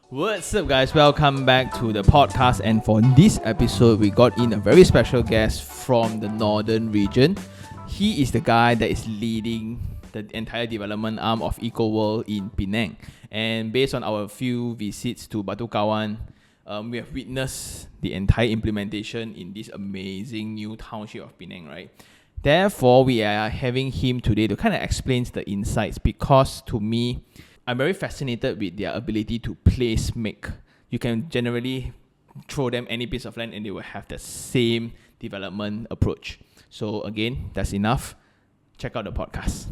What's up, guys? Welcome back to the podcast. And for this episode, we got in a very special guest from the northern region. He is the guy that is leading the entire development arm of Ecoworld in Penang. And based on our few visits to Batu Kawan, we have witnessed the entire implementation in this amazing new township of Penang, right? Therefore, we are having him today to kind of explain the insights, because to me, I'm very fascinated with their ability to place make. You can generally throw them any piece of land and they will have the same development approach. So again, that's enough. Check out the podcast.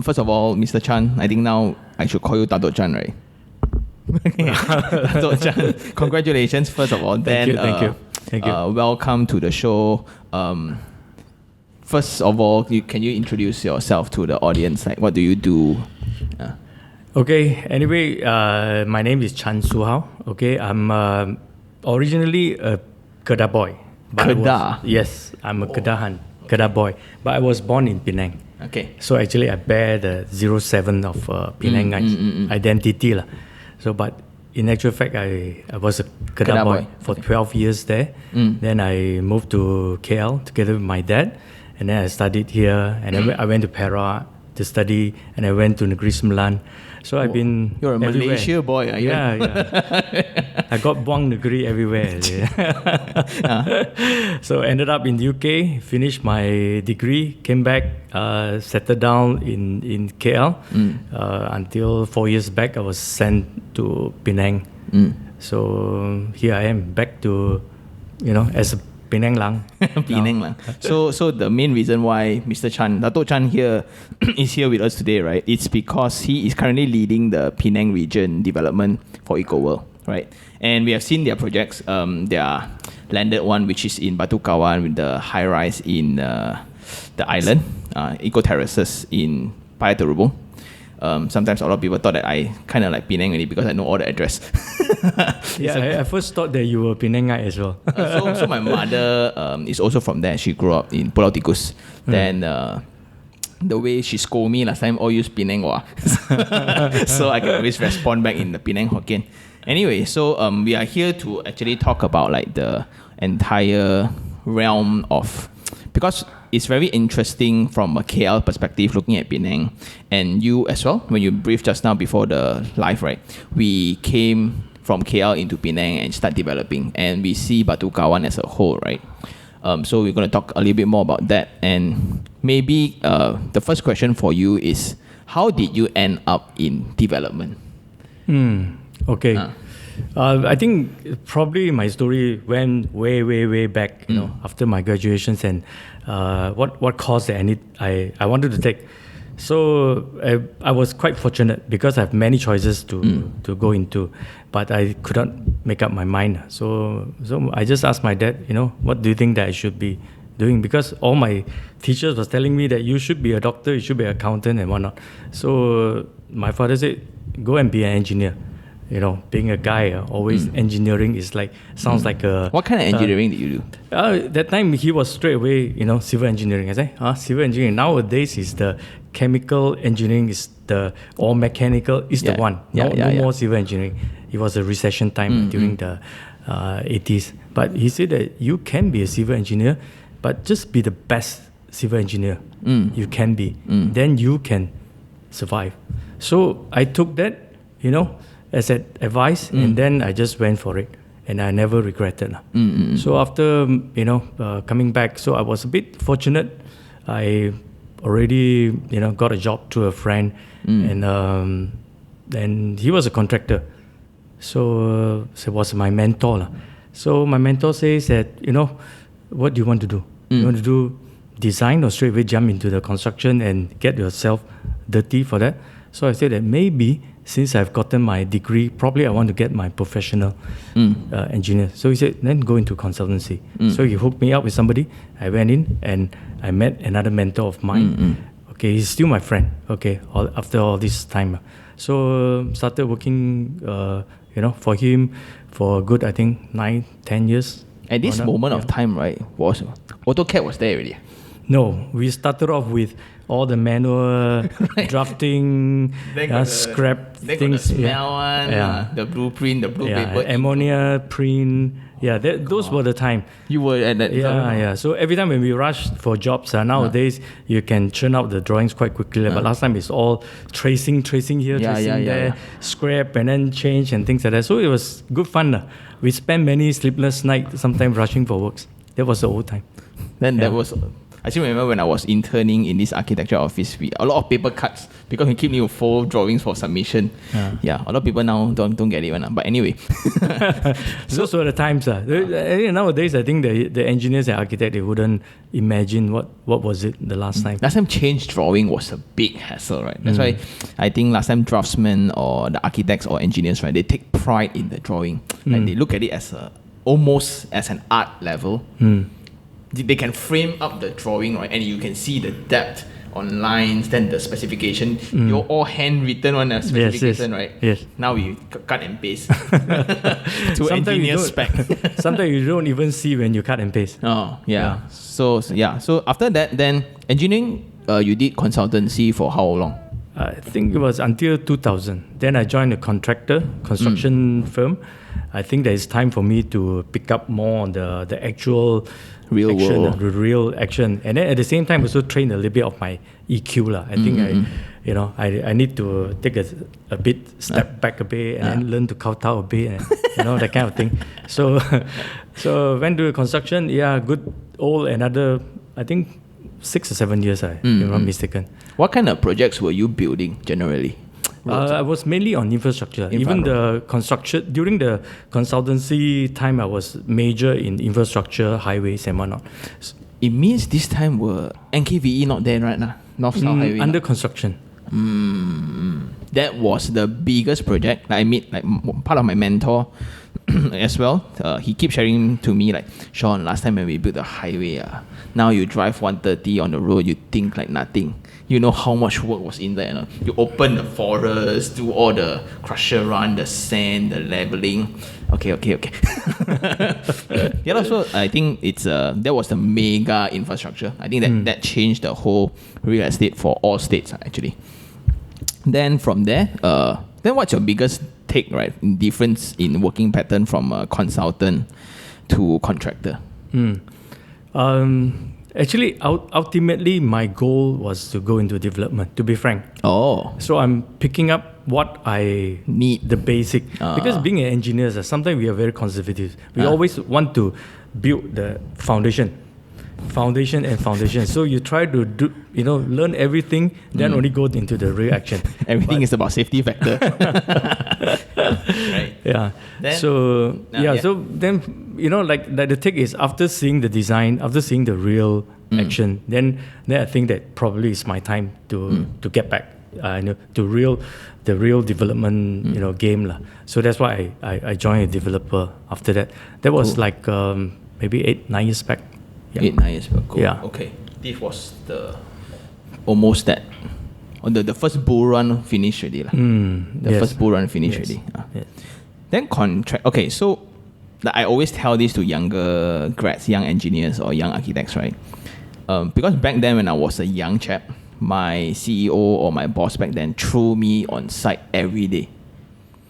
First of all, Mr. Chan, I think now I should call you Dato Chan, right? Dato Chan, congratulations first of all. Thank you. Welcome to the show. First of all, can you introduce yourself to the audience? Like, what do you do? Okay. Anyway, my name is Chan Su Hao. Okay, I'm originally a Kedah boy. Kedah? Yes, I'm a Kedah boy. But I was born in Penang. Okay. So actually, I bear the 07 of Penang identity lah. So, but in actual fact, I was a Kedah boy for 12 years there. Then I moved to KL together with my dad. And then I studied here. And then I went to Perak to study. And I went to Negeri Sembilan. So I've been You're a everywhere. Malaysia boy, are you? Yeah. I got buang negeri everywhere. So ended up in the UK, finished my degree, came back, settled down in KL. Until 4 years back, I was sent to Penang. So here I am, back to, as a Penang Lang. Penang Lang. So the main reason why Mr. Chan, Dato Chan here is here with us today, right? It's because he is currently leading the Penang region development for Ecoworld, right? And we have seen their projects. Their landed one, which is in Batu Kawan, with the high rise in the island, Eco Terraces in Paya Terubung. Sometimes a lot of people thought that I kind of like Penang already because I know all the address. I first thought that you were Penangite as well. So my mother is also from there. She grew up in Pulau Tikus. Then the way she scolded me last time, all use Penang wa. So I can always respond back in the Penang Hokkien. Anyway, so we are here to actually talk about like the entire realm of, because it's very interesting from a KL perspective looking at Penang, and you as well. When you briefed just now before the live, right? We came from KL into Penang and start developing, and we see Batu Kawan as a whole, right? So we're going to talk a little bit more about that, and maybe the first question for you is, how did you end up in development? Okay. I think probably my story went way back, after my graduations, and what course that I wanted to take. So I was quite fortunate because I have many choices to go into, but I couldn't make up my mind. So I just asked my dad, what do you think that I should be doing? Because all my teachers was telling me that you should be a doctor, you should be an accountant and whatnot. So my father said, go and be an engineer. Being a guy, always engineering is sounds like a... What kind of engineering did you do? That time he was straight away, civil engineering. I said, civil engineering. Nowadays is the chemical engineering or mechanical is the one. No more civil engineering. It was a recession time during the 80s. But he said that you can be a civil engineer, but just be the best civil engineer you can be. Then you can survive. So I took that, as an advice, and then I just went for it, and I never regretted. So after coming back, so I was a bit fortunate. I already got a job to a friend, and he was a contractor, so he was my mentor. So my mentor says that what do you want to do? You want to do design or straight away jump into the construction and get yourself dirty for that? So I said that maybe, since I've gotten my degree, probably I want to get my professional engineer. So he said, then go into consultancy. So he hooked me up with somebody. I went in and I met another mentor of mine. Okay, he's still my friend. Okay, after all this time. So started working, for him for a good, I think, 9-10 years. At this moment of time, right, AutoCAD was there already? No, we started off with all the manual drafting, scrap things. The blueprint, the blue paper. Ammonia print. Yeah, those were the time. You were at that. Yeah. So every time when we rush for jobs, nowadays you can churn out the drawings quite quickly. But last time it's all tracing here, tracing there, scrap and then change and things like that. So it was good fun. We spent many sleepless nights, sometimes rushing for works. That was the old time. Then that was. I still remember when I was interning in this architecture office, a lot of paper cuts because we keep new full drawings for submission. A lot of people now don't get it. But anyway. Those were the times. Nowadays, I think the engineers and architects, they wouldn't imagine what was it the last time. Last time change drawing was a big hassle, right? That's why I think last time draftsmen or the architects or engineers, right, they take pride in the drawing. Like they look at it as almost as an art level. They can frame up the drawing, right, and you can see the depth on lines, then the specification. Your all handwritten one specification, right? Yes. Now you cut and paste to engineer spec. Sometimes you don't even see when you cut and paste. Oh, yeah. So after that, then engineering, you did consultancy for how long? I think it was until 2000. Then I joined a construction firm. I think there is time for me to pick up more on the actual real action, world. the real action, and then at the same time also train a little bit of my EQ. I think I need to take a bit step back a bit and then learn to kowtow a bit, and, that kind of thing. So went to construction. Good old another, I think 6 or 7 years. If I'm not mistaken. What kind of projects were you building generally? I was mainly on infrastructure. Even the construction, during the consultancy time, I was major in infrastructure, highways and whatnot. It means this time were NKVE not there right now? North-South Highway? Under construction. That was the biggest project. I meet part of my mentor as well. He keeps sharing to me like, Sean, last time when we built the highway, now you drive 130 on the road, you think like nothing. You know how much work was in there. You open the forest, do all the crusher run, the sand, the leveling. Okay. So I think it's that was the mega infrastructure. I think that changed the whole real estate for all states actually. Then from there, then what's your biggest take, right? Difference in working pattern from a consultant to contractor? Actually, ultimately, my goal was to go into development, to be frank. Oh. So I'm picking up what I need, the basic. Because being an engineer, sometimes we are very conservative. We always want to build the foundation. So you try to do, learn everything, then only go into the real action. Everything is about safety factor. Right. Yeah. Then, so then, like the take is after seeing the design, after seeing the real action, then I think that probably is my time to get back to the real development game. So that's why I joined a developer after that. That was like maybe 8-9 years back. 8-9 years ago. Yeah. Okay. This was almost that. The first bull run finished already. First bull run finished already. Yes. Then contract. Okay, so I always tell this to younger grads, young engineers or young architects, right? Because back then when I was a young chap, my CEO or my boss back then threw me on site every day.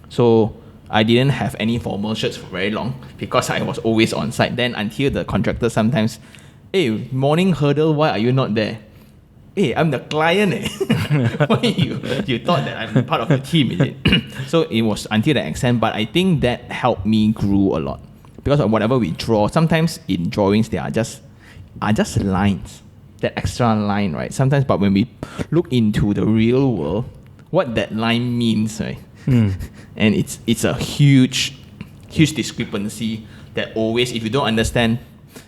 So I didn't have any formal shirts for very long because I was always on site. Then until the contractor sometimes, hey, morning hurdle, why are you not there? Hey, I'm the client. Why you thought that I'm part of the team, is it? So it was until that extent, but I think that helped me grow a lot. Because of whatever we draw, sometimes in drawings they are just lines. That extra line, right? Sometimes, but when we look into the real world, what that line means, right? And it's a huge discrepancy that always, if you don't understand,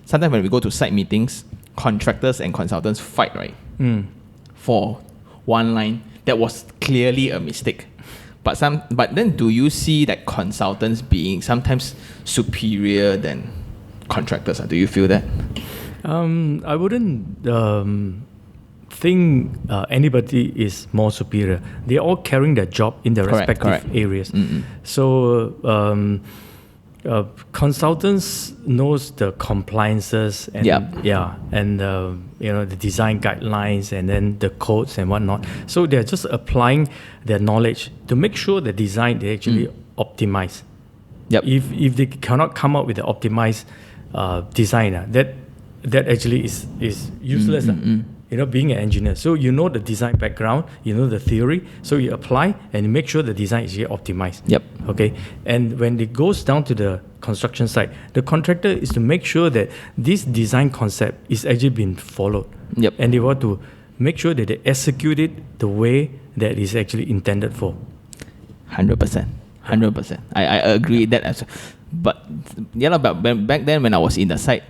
sometimes when we go to site meetings, contractors and consultants fight, right? For one line that was clearly a mistake. But then do you see that consultants being sometimes superior than contractors? Do you feel that? I wouldn't think anybody is more superior. They're all carrying their job in their respective areas. So consultants knows the compliances and and the design guidelines and then the codes and whatnot. So they're just applying their knowledge to make sure the design they actually optimize. Yep. If they cannot come up with the optimized design, that actually is useless. Being an engineer, so the design background, the theory, so you apply and you make sure the design is really optimized. Yep. Okay. And when it goes down to the construction site, the contractor is to make sure that this design concept is actually being followed. Yep. And they want to make sure that they execute it the way that is actually intended for. 100%. I agree that as, but back then when I was in the site,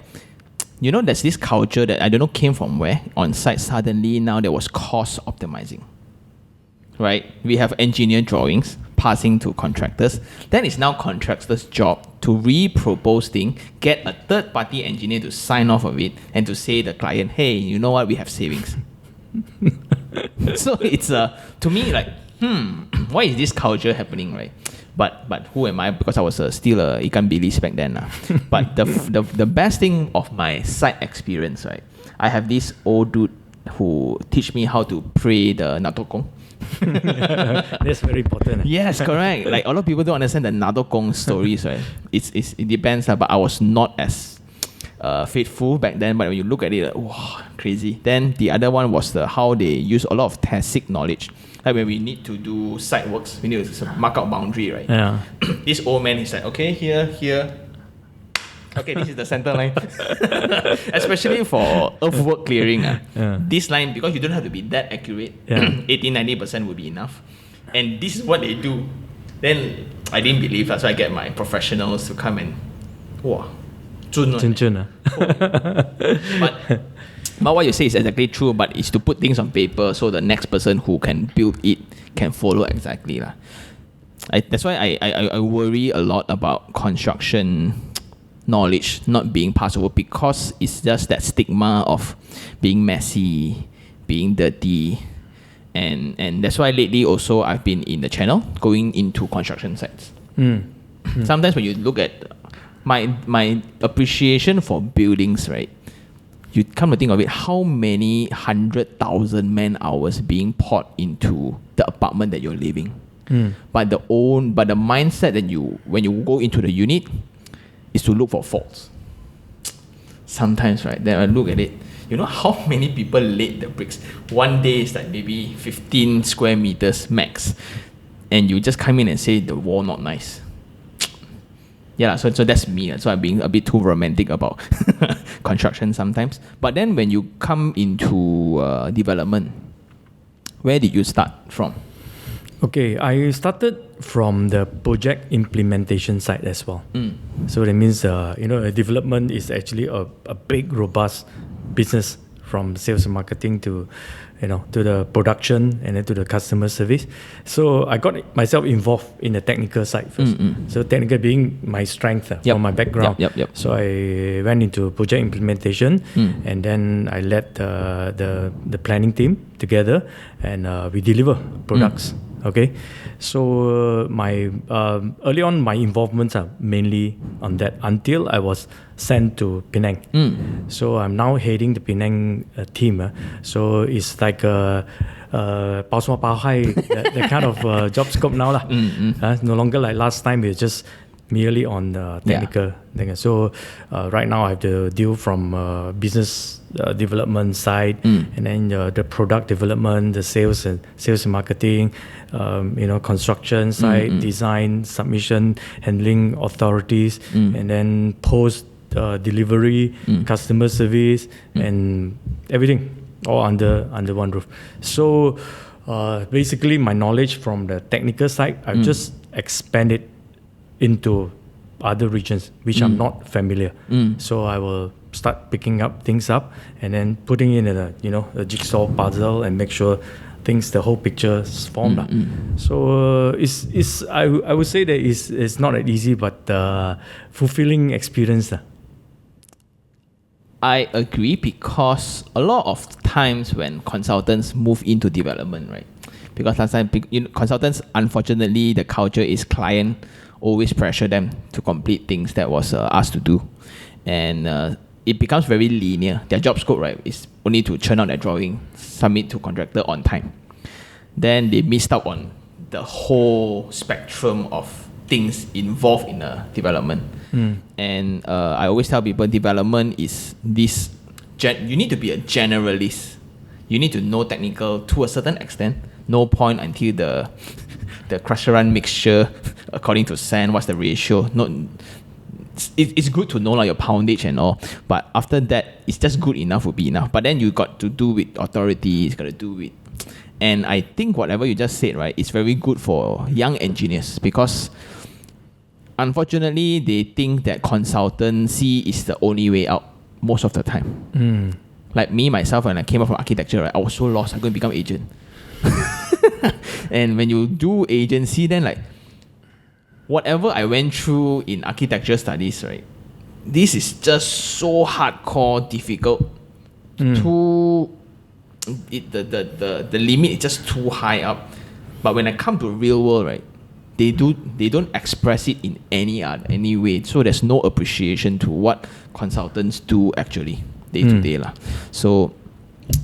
there's this culture that I don't know came from where on site. Suddenly now there was cost optimizing, right? We have engineer drawings passing to contractors. Then it's now contractors' job to repropose things, get a third-party engineer to sign off of it, and to say to the client, hey, you know what? We have savings. So it's to me like, why is this culture happening, right? But who am I? Because I was still a ikan bilis back then. But the best thing of my site experience, right? I have this old dude who teach me how to pray the Dato Kong. That's very important. Yes, correct. Like a lot of people don't understand the Dato Kong stories, right? It depends, but I was not as faithful back then. But when you look at it, wow, crazy. Then the other one was how they use a lot of tacit knowledge. Like when we need to do site works, we need to mark out boundary, right? Yeah. This old man is like, okay, here. Okay, this is the center line. Especially for earthwork clearing. This line, because you don't have to be that accurate, 80-90% would be enough. And this is what they do. Then I didn't believe that, so I get my professionals to come and, wow, But what you say is exactly true, but it's to put things on paper so the next person who can build it can follow exactly. That's why I worry a lot about construction knowledge not being passed over, because it's just that stigma of being messy, being dirty. And that's why lately also I've been in the channel going into construction sites. Sometimes when you look at my appreciation for buildings, right? You come to think of it, how many 100,000 man hours being poured into the apartment that you're living. But the mindset that when you go into the unit is to look for faults. Sometimes, right? Then I look at it. You know how many people laid the bricks? One day is like maybe 15 square meters max, and you just come in and say the wall not nice. Yeah, so that's me. So I'm being a bit too romantic about construction sometimes. But then when you come into development, where did you start from? Okay, I started from the project implementation side as well. So that means, development is actually a big, robust business, from sales and marketing to the production and then to the customer service. So I got myself involved in the technical side first. So technical being my strength from my background. Yep. So I went into project implementation, and then I led the planning team together, and we deliver products. Okay, so my early on my involvements are mainly on that until I was sent to Penang. So I'm now heading the Penang team. So it's like the kind of job scope now. No longer like last time, it's just merely on the technical thing. So right now I have to deal from business development side, and then the product development, the sales and marketing, construction side, design, submission, handling authorities, and then post delivery, customer service, and everything all under one roof. So basically my knowledge from the technical side, I've just expanded into other regions which I'm not familiar. So I will start picking up things up and then putting in a jigsaw puzzle and make sure the whole picture is formed. So I would say that it's not that easy, but fulfilling experience. I agree, because a lot of times when consultants move into development, right? Because last time consultants, unfortunately, the culture is client always pressure them to complete things that was asked to do. And it becomes very linear. Their job scope, right, is only to churn out their drawing, submit to contractor on time. Then they missed out on the whole spectrum of things involved in a development. And I always tell people development is this, you need to be a generalist. You need to know technical to a certain extent. No point until the crusher run mixture according to sand, what's the ratio. It's good to know like your poundage and all, but after that, it's just good enough would be enough. But then you got to do with authority, it's got to do with, and I think whatever you just said, right, is very good for young engineers because unfortunately they think that consultancy is the only way out most of the time. Like me myself, when I came up from architecture, right, I was so lost. I'm going to become agent. And when you do agency, then like whatever I went through in architecture studies, right, this is just so hardcore difficult. The limit is just too high up. But when I come to real world, right, they don't express it in any way. So there's no appreciation to what consultants do actually day to day lah. So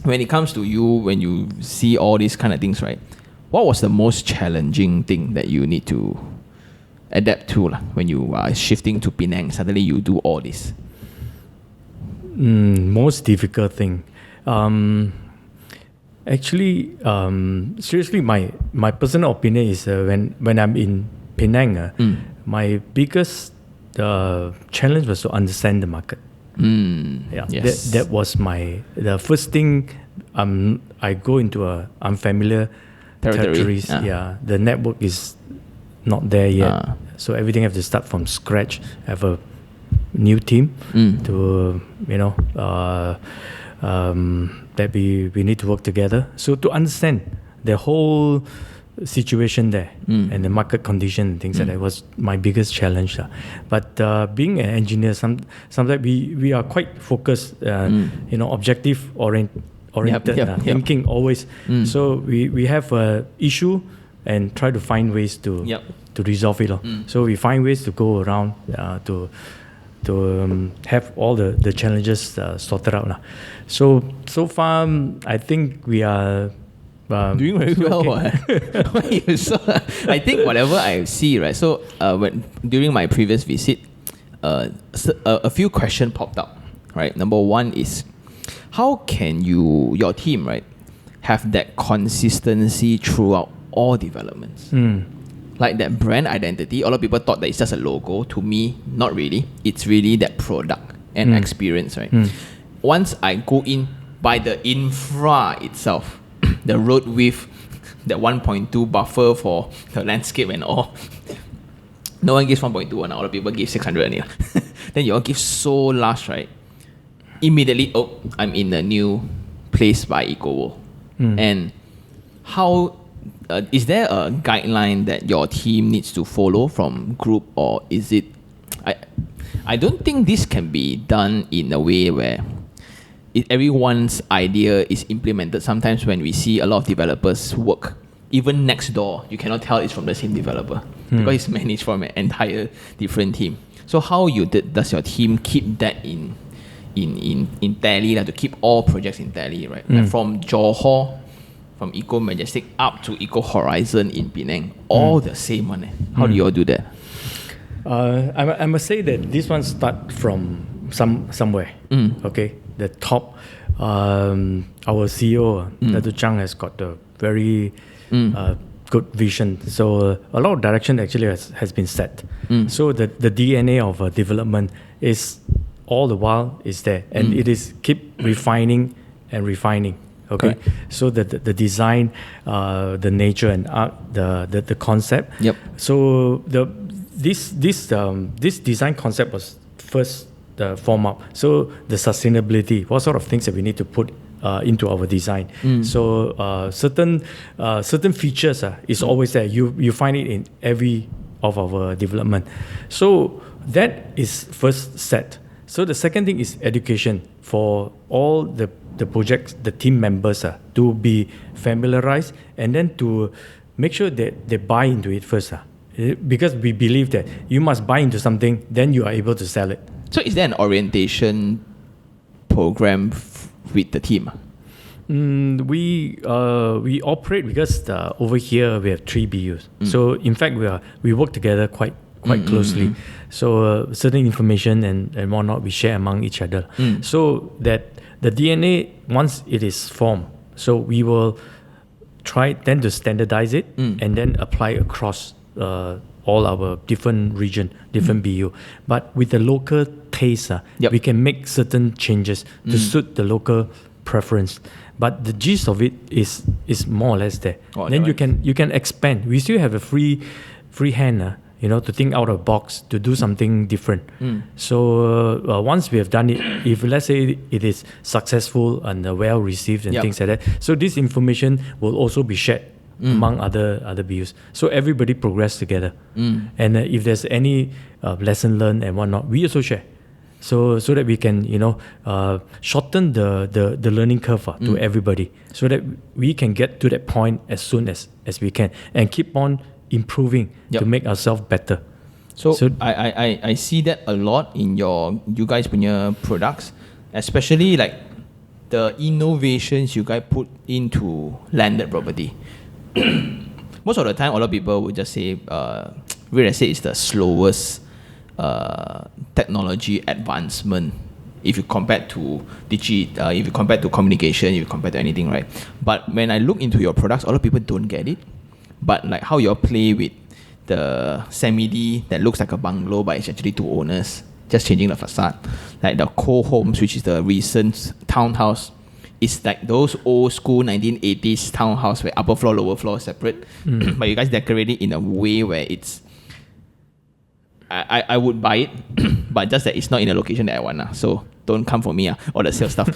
when it comes to you, when you see all these kind of things, right, what was the most challenging thing that you need to adapt to when you are shifting to Penang? Suddenly you do all this. Most difficult thing. Actually, seriously, my personal opinion is when I'm in Penang, my biggest challenge was to understand the market. Yes. That was the first thing. I go into unfamiliar territories. The network is not there yet, so everything have to start from scratch. Have a new team to that we need to work together. So to understand the whole situation there and the market condition and things like that was my biggest challenge. But being an engineer, sometimes we are quite focused, objective oriented, thinking always. So we have a issue and try to find ways to resolve it. So we find ways to go around to have all the challenges sorted out. So far, I think we are doing very well. Okay. I think whatever I see, right? So during my previous visit, a few questions popped up. Right, number one is, how can your team, right, have that consistency throughout all developments? Like that brand identity, a lot of people thought that it's just a logo. To me, not really. It's really that product and experience, right? Once I go in by the infra itself, the road width, that 1.2 buffer for the landscape and all, no one gives 1.2 and a lot of people give 600 only. Then you all give so large, right? Immediately, I'm in a new place by Ecoworld. And how is there a guideline that your team needs to follow from group, or is it? I don't think this can be done in a way where everyone's idea is implemented. Sometimes when we see a lot of developers work, even next door, you cannot tell it's from the same developer because it's managed from an entire different team. So how does your team keep that in tally, to keep all projects in tally, right? Like from Johor, from Eco Majestic up to Eco Horizon in Penang, all the same one. How do you all do that? I must say that this one start from somewhere. Okay, the top. Our CEO Dato Chan has got a very good vision. So a lot of direction actually has been set. So the DNA of development is all the while is there, and it is keep refining and refining. Okay, correct. So the design, the nature and art, the concept. Yep. So this design concept was first formed up. So the sustainability, what sort of things that we need to put into our design. So certain features is always there. You find it in every of our development. So that is first set. So the second thing is education for all the projects, the team members to be familiarized, and then to make sure that they buy into it first. because we believe that you must buy into something, then you are able to sell it. So is there an orientation program with the team? We operate because over here we have 3 BUs. So in fact we work together quite closely. So certain information and whatnot we share among each other. So that the DNA, once it is formed, so we will try then to standardize it and then apply across all our different region, different BU. But with the local taste, we can make certain changes to suit the local preference. But the gist of it is more or less there. Then you can expand. We still have a free hand, to think out of the box, to do something different. So once we have done it, if let's say it is successful and well received and things like that, so this information will also be shared among other BUs. So everybody progress together. And if there's any lesson learned and whatnot, we also share. So that we can, shorten the learning curve to everybody, so that we can get to that point as soon as we can and keep on improving to make ourselves better. So I see that a lot in you guys punya products, especially like the innovations you guys put into landed property. Most of the time, a lot of people would just say real estate is the slowest technology advancement if you compare to if you compare to communication, if you compare to anything, right? But when I look into your products, a lot of people don't get it. But like how you play with the semi-D that looks like a bungalow but it's actually 2 owners just changing the facade, like the Cohomes, which is the recent townhouse. It's like those old school 1980s townhouse where upper floor, lower floor separate. But you guys decorate it in a way where it's I would buy it, but just that it's not in a location that I want. So don't come for me or the sales stuff.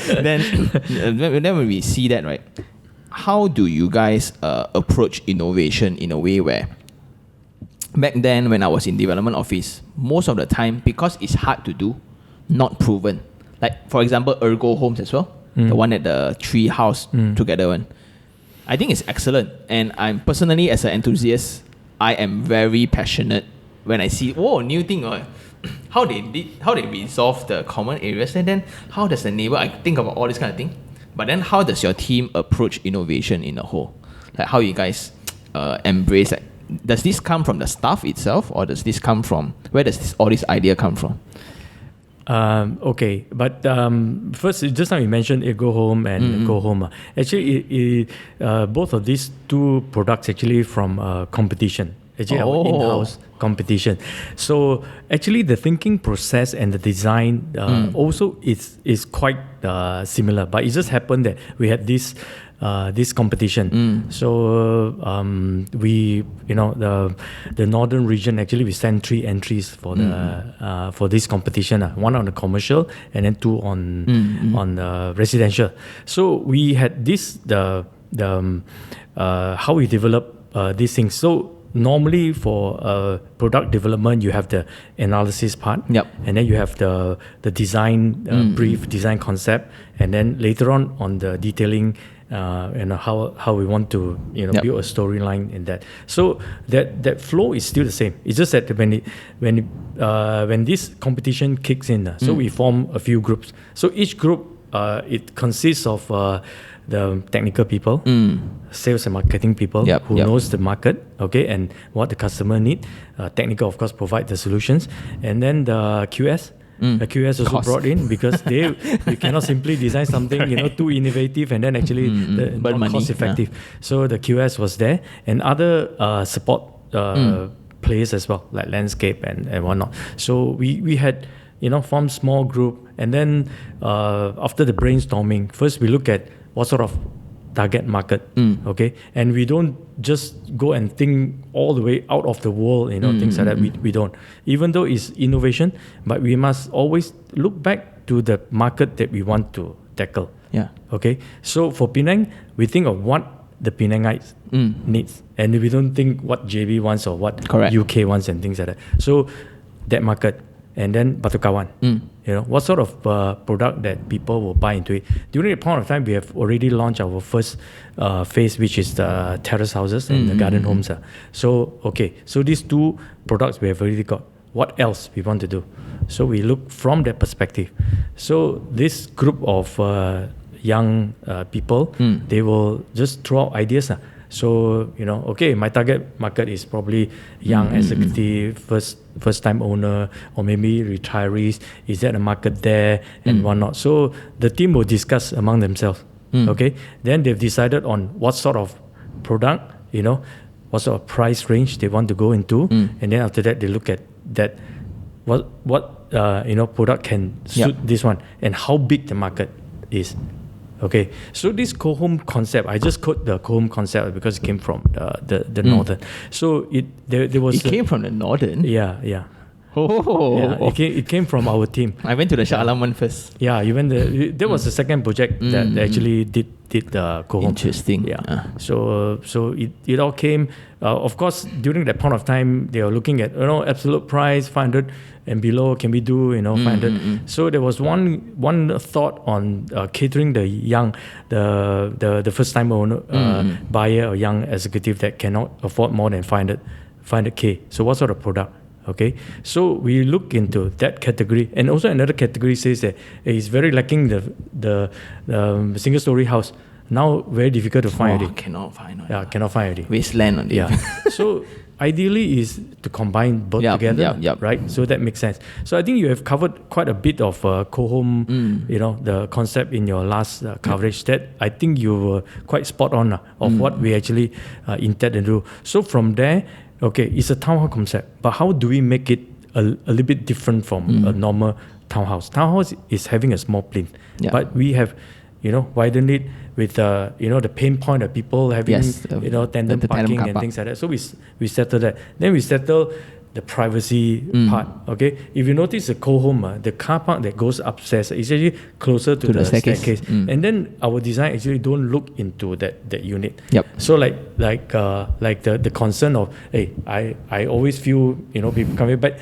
then when we see that, right, how do you guys approach innovation in a way where back then when I was in development office, most of the time, because it's hard to do, not proven. Like for example, Ergo Homes as well, the one at the tree house together one. I think it's excellent, and I'm personally as an enthusiast, I am very passionate when I see new thing. How they resolve the common areas, and then how does the neighbor? I think about all this kind of thing. But then how does your team approach innovation in a whole? Like how you guys embrace it? Does this come from the staff itself, or does this come from where does all this idea come from? Okay, but first, just now you mentioned Ecoworld and Cohome. Actually, both of these 2 products actually from competition. Actually, our in-house competition. So actually, the thinking process and the design also is quite similar. But it just happened that we had this competition. So we, the northern region, actually we sent 3 entries for the for this competition. 1 on the commercial and then 2 on the residential. So we had this how we develop these things. So normally for product development, you have the analysis part, and then you have the design brief, design concept, and then later on the detailing, how we want to build a storyline in that. So that flow is still the same. It's just that when this competition kicks in, so we form a few groups. So each group it consists of the technical people, sales and marketing people who knows the market, and what the customer need. Technical, of course, provide the solutions, and then the QS. The QS also brought in because you cannot simply design something too innovative and then actually not cost effective. So the QS was there, and other support players as well, like landscape and whatnot. So we had formed small group, and then after the brainstorming, first we look at what sort of target market, and we don't just go and think all the way out of the world, things like that. We don't. Even though it's innovation, but we must always look back to the market that we want to tackle. Okay. So for Penang, we think of what the Penangites needs, and we don't think what JB wants or what UK wants and things like that. So that market, and then Batu Kawan. What sort of product that people will buy into it. During the point of time, we have already launched our first phase, which is the terrace houses and the garden homes. So these two products we have already got. What else we want to do? So we look from that perspective. So this group of young people, they will just throw out ideas. So, my target market is probably young executive, first time owner, or maybe retirees. Is there a market there and whatnot? So the team will discuss among themselves. Okay, then they've decided on what sort of product, what sort of price range they want to go into, and then after that they look at that what product can suit this one and how big the market is. Okay, so this Cohome concept, I just quote the Cohome concept because it came from the northern. So there was. It came from the northern. Yeah. Oh, yeah, it came from our team. I went to the Shah Alam one first. Yeah, there was the second project that actually did the Cohome. Interesting. Yeah. So it all came. Of course, during that point of time, they were looking at absolute price 500 and below. Can we do 500? So there was one thought on catering the young, the first time owner buyer or young executive that cannot afford more than 500K. So what sort of product? Okay, so we look into that category, and also another category says that it's very lacking the single story house. Now very difficult to find it. Cannot find. Cannot find it. Wasteland on it. Yeah. So ideally is to combine both together, right? So that makes sense. So I think you have covered quite a bit of Cohome, the concept in your last coverage. That I think you were quite spot on of what we actually intend to do. So from there. Okay, it's a townhouse concept, but how do we make it a little bit different from a normal townhouse? Townhouse is having a small plane, but we have, widened it with the pain point that people having, tandem parking and things like that. So we settle that. Then we settle the privacy part. Okay, if you notice the Cohome, the car park that goes upstairs is actually closer to the staircase. And then our design actually don't look into that unit. So like the concern of I always feel people coming, but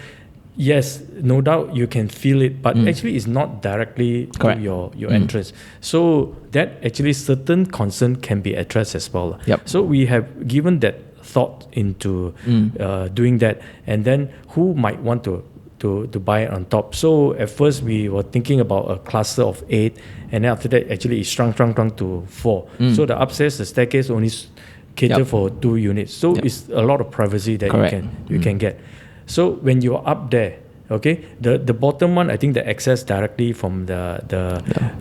yes, no doubt you can feel it, but actually it's not directly to your entrance. So that actually certain concern can be addressed as well. So we have given that thought into doing that, and then who might want to buy it on top. So at first we were thinking about a cluster of 8, and then after that actually it shrunk to 4. So the upstairs, the staircase only cater for 2 units. So it's a lot of privacy that you can get. So when you're up there, okay, the bottom one, I think the access directly from the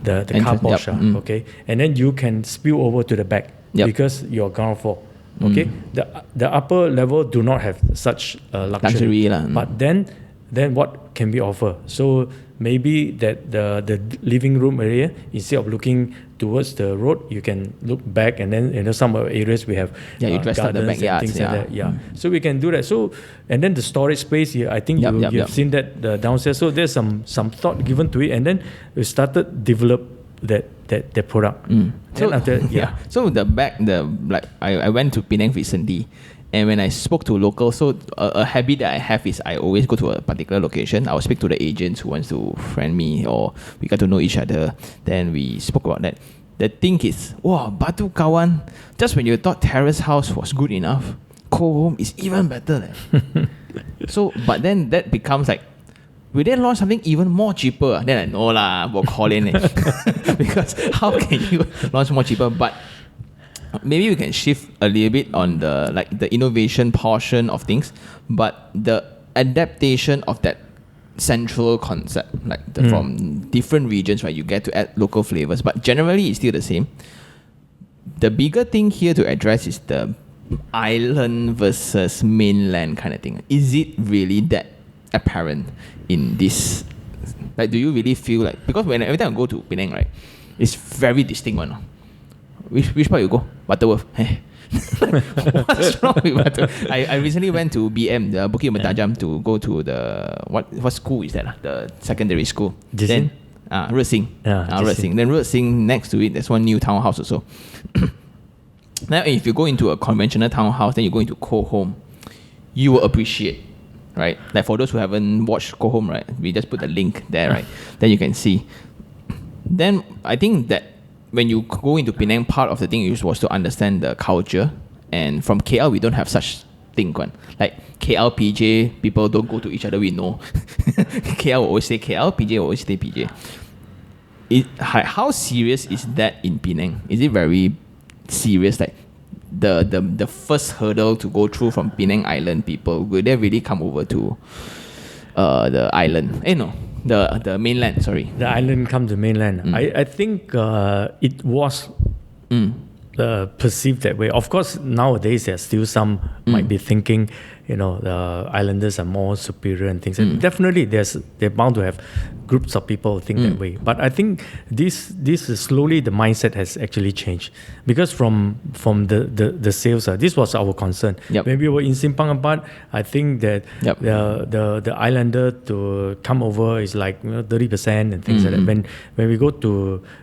carport, okay, and then you can spill over to the back because you're ground floor. Okay, the upper level do not have such luxury. But then what can we offer? So maybe that the living room area, instead of looking towards the road, you can look back, and then some areas we have you dress up the backyard, things like that. So we can do that. So and then the storage space here, I think you've seen that the downstairs. So there's some thought given to it, and then we started develop that product. So so the back, I went to Penang recently, and when I spoke to locals, so a habit that I have is I always go to a particular location. I'll speak to the agents who wants to friend me, or we got to know each other. Then we spoke about that. The thing is, Batu Kawan, just when you thought terrace house was good enough, Cohome is even better. So, but then that becomes like, will they launch something even more cheaper? Then I know lah, we'll call in because how can you launch more cheaper? But maybe we can shift a little bit on the innovation portion of things, but the adaptation of that central concept, from different regions, right? You get to add local flavors, but generally it's still the same. The bigger thing here to address is the island versus mainland kind of thing. Is it really that apparent in this? Like, do you really feel like, because every time I go to Penang, right, it's very distinct one. Which part you go? Butterworth. What's wrong with Butterworth? I recently went to BM, the Bukit Mertajam, to go to the what school is that? The secondary school. Then Red Sing. Red Sing. Then Red Sing, next to it, there's one new townhouse also. Now, if you go into a conventional townhouse, then you go into Cohome, you will appreciate right? Like for those who haven't watched Cohome, right? We just put the link there, right? Then you can see. Then I think that when you go into Penang, part of the thing was to understand the culture. And from KL, we don't have such thing. Like KL, PJ, people don't go to each other, we know. KL will always say KL, PJ will always say PJ. How serious is that in Penang? Is it very serious? Like the first hurdle to go through from Penang Island people, will they really come over to the island? No. The mainland, sorry. The island come to mainland. I think it was perceived that way. Of course, nowadays there's still some might be thinking, the islanders are more superior and things. And definitely, they're bound to have groups of people who think that way. But I think this is slowly the mindset has actually changed, because from the sales, this was our concern. When we were in Simpang Empat, I think that the islander to come over is like 30% and things like that. When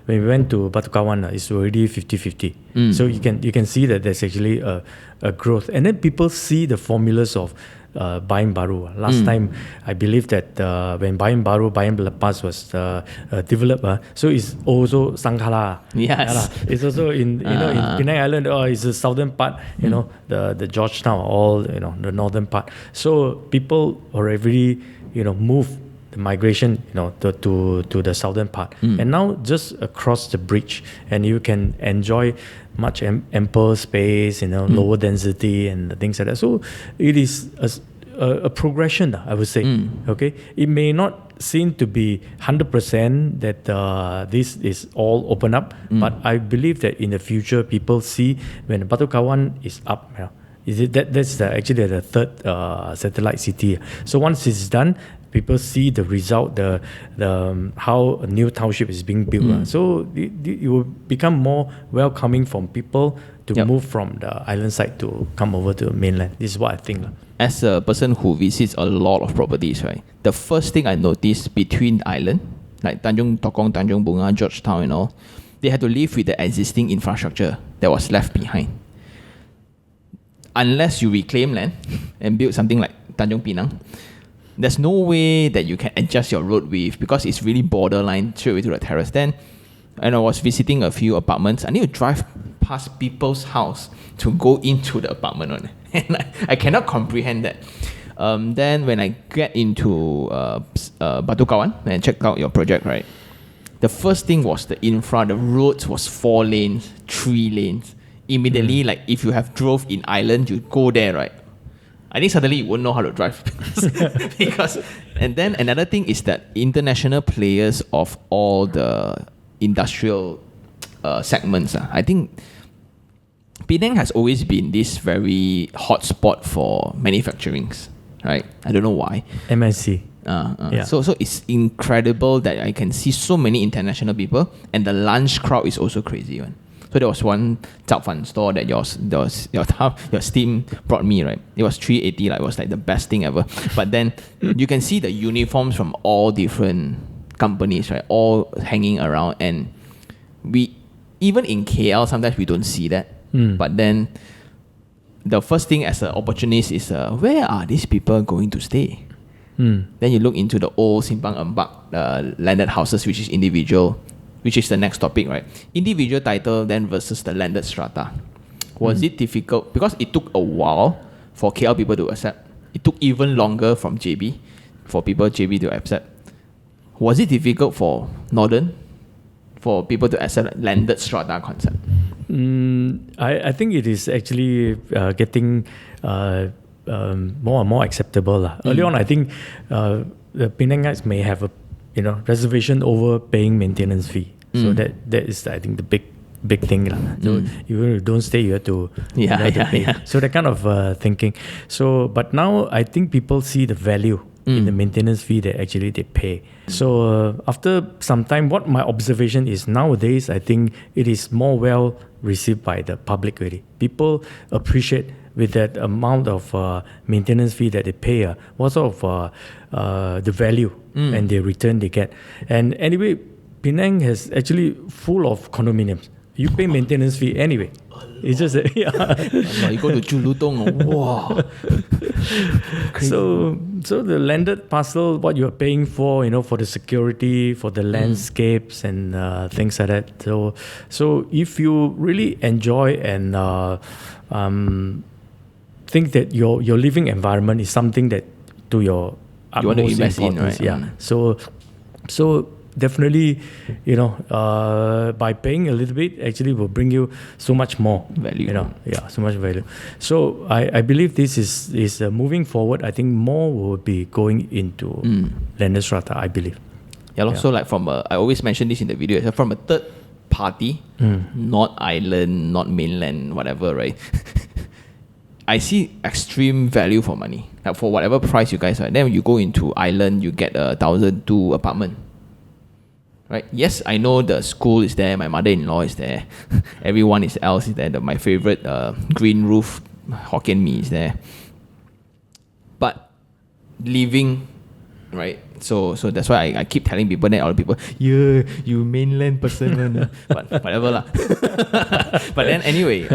we went to Batu Kawan, it's already 50-50. So you can see that there's actually a growth, and then people see the formulas of buying baru. Last time, I believe that when buying baru, buying lepas was developed. So it's also Sangkala. Yes. It's also in Penang Island. It's the southern part. The Georgetown, all the northern part. So people already move the migration to the southern part, and now just across the bridge, and you can enjoy much ample space, lower density and things like that. So it is a progression, I would say. Okay, it may not seem to be 100% that this is all open up, but I believe that in the future, people see when Batu Kawan is up. That's actually the third satellite city. So once it's done, people see the result, the how a new township is being built. So it will become more welcoming from people to move from the island side to come over to mainland. This is what I think. As a person who visits a lot of properties, right, the first thing I noticed between island, like Tanjung Tokong, Tanjung Bunga, Georgetown and all, they had to live with the existing infrastructure that was left behind. Unless you reclaim land and build something like Tanjung Pinang, there's no way that you can adjust your road width, because it's really borderline straight away to the terrace. Then, and I was visiting a few apartments. I need to drive past people's house to go into the apartment. And I cannot comprehend that. Then when I get into Batu Kawan and check out your project, right, the first thing was the infra. The roads was 4 lanes, 3 lanes. Immediately, like if you have drove in Island, you go there, right? I think suddenly you won't know how to drive. because and then another thing is that international players of all the industrial segments, I think Penang has always been this very hot spot for manufacturings, right? I don't know why. MNC. So it's incredible that I can see so many international people, and the lunch crowd is also crazy one. So there was one Zhao Fan store that your team brought me, right? It was 380, like it was like the best thing ever. But then you can see the uniforms from all different companies, right? All hanging around, and we even in KL sometimes we don't see that. But then the first thing as an opportunist is where are these people going to stay? Then you look into the old Simpang Empat landed houses, which is individual, which is the next topic, right? Individual title then versus the landed strata. Was it difficult? Because it took a while for KL people to accept. It took even longer from JB for people JB to accept. Was it difficult for Northern for people to accept landed strata concept? I think it is actually getting more and more acceptable. Early on, I think the Penangites may have a reservation over paying maintenance fee. So that is, I think, the big thing. So you don't stay, you have to pay. So that kind of thinking. So, but now I think people see the value in the maintenance fee that actually they pay. So after some time, what my observation is nowadays, I think it is more well received by the public already. People appreciate with that amount of maintenance fee that they pay, what sort of the value and the return they get. And anyway, Penang has actually full of condominiums. You pay maintenance fee anyway. It's just that, You go to Julutong, wow. So the landed parcel, what you're paying for, for the security, for the landscapes and things like that. So if you really enjoy and think that your living environment is something that to your you want to invest importance, in, right? So definitely, by paying a little bit, actually will bring you so much more value. So much value. So I believe this is moving forward. I think more will be going into landed strata, I believe. So like I always mention this in the video, so from a third party, not island, not mainland, whatever, right? I see extreme value for money. Like for whatever price you guys are, then you go into island, you get 1,002 apartment. Right? Yes, I know the school is there, my mother-in-law is there, everyone else is there. My favorite green roof Hokkien mee is there. But living, right? So that's why I keep telling people that, other people, yeah, you mainland person, but whatever lah. But then anyway,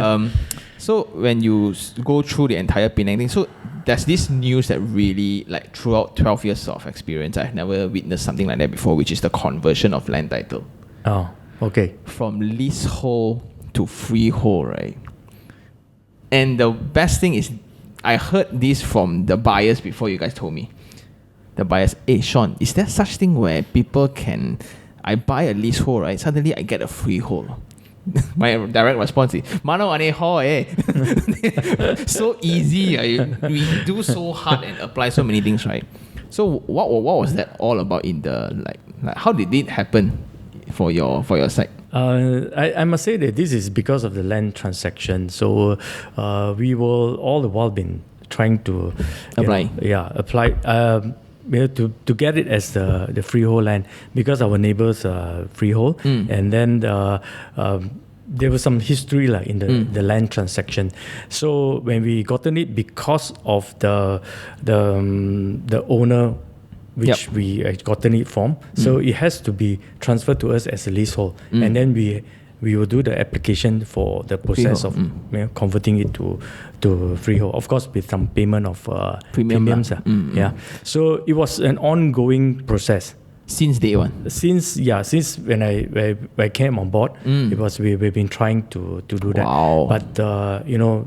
so when you go through the entire Penang thing, so there's this news that really, like throughout 12 years of experience, I've never witnessed something like that before, which is the conversion of land title. Oh, okay. From leasehold to freehold, right? And the best thing is, I heard this from the buyers before you guys told me. The buyers, hey Sean, is there such thing where people can, I buy a leasehold, right? Suddenly I get a freehold. My direct response is, Mano ane ho eh. So easy. We do so hard and apply so many things, right? So what was that all about in the like how did it happen for your side? I must say that this is because of the land transaction. So we will all the while been trying to apply. To get it as the freehold land, because our neighbors are freehold, and then there was some history in the land transaction. So when we gotten it, because of the owner which we had gotten it from, so it has to be transferred to us as a leasehold, and then we will do the application for the process of converting it to freehold, of course with some payment of premiums. So it was an ongoing process since day one. Since when I came on board, it was we've been trying to do that. Wow. But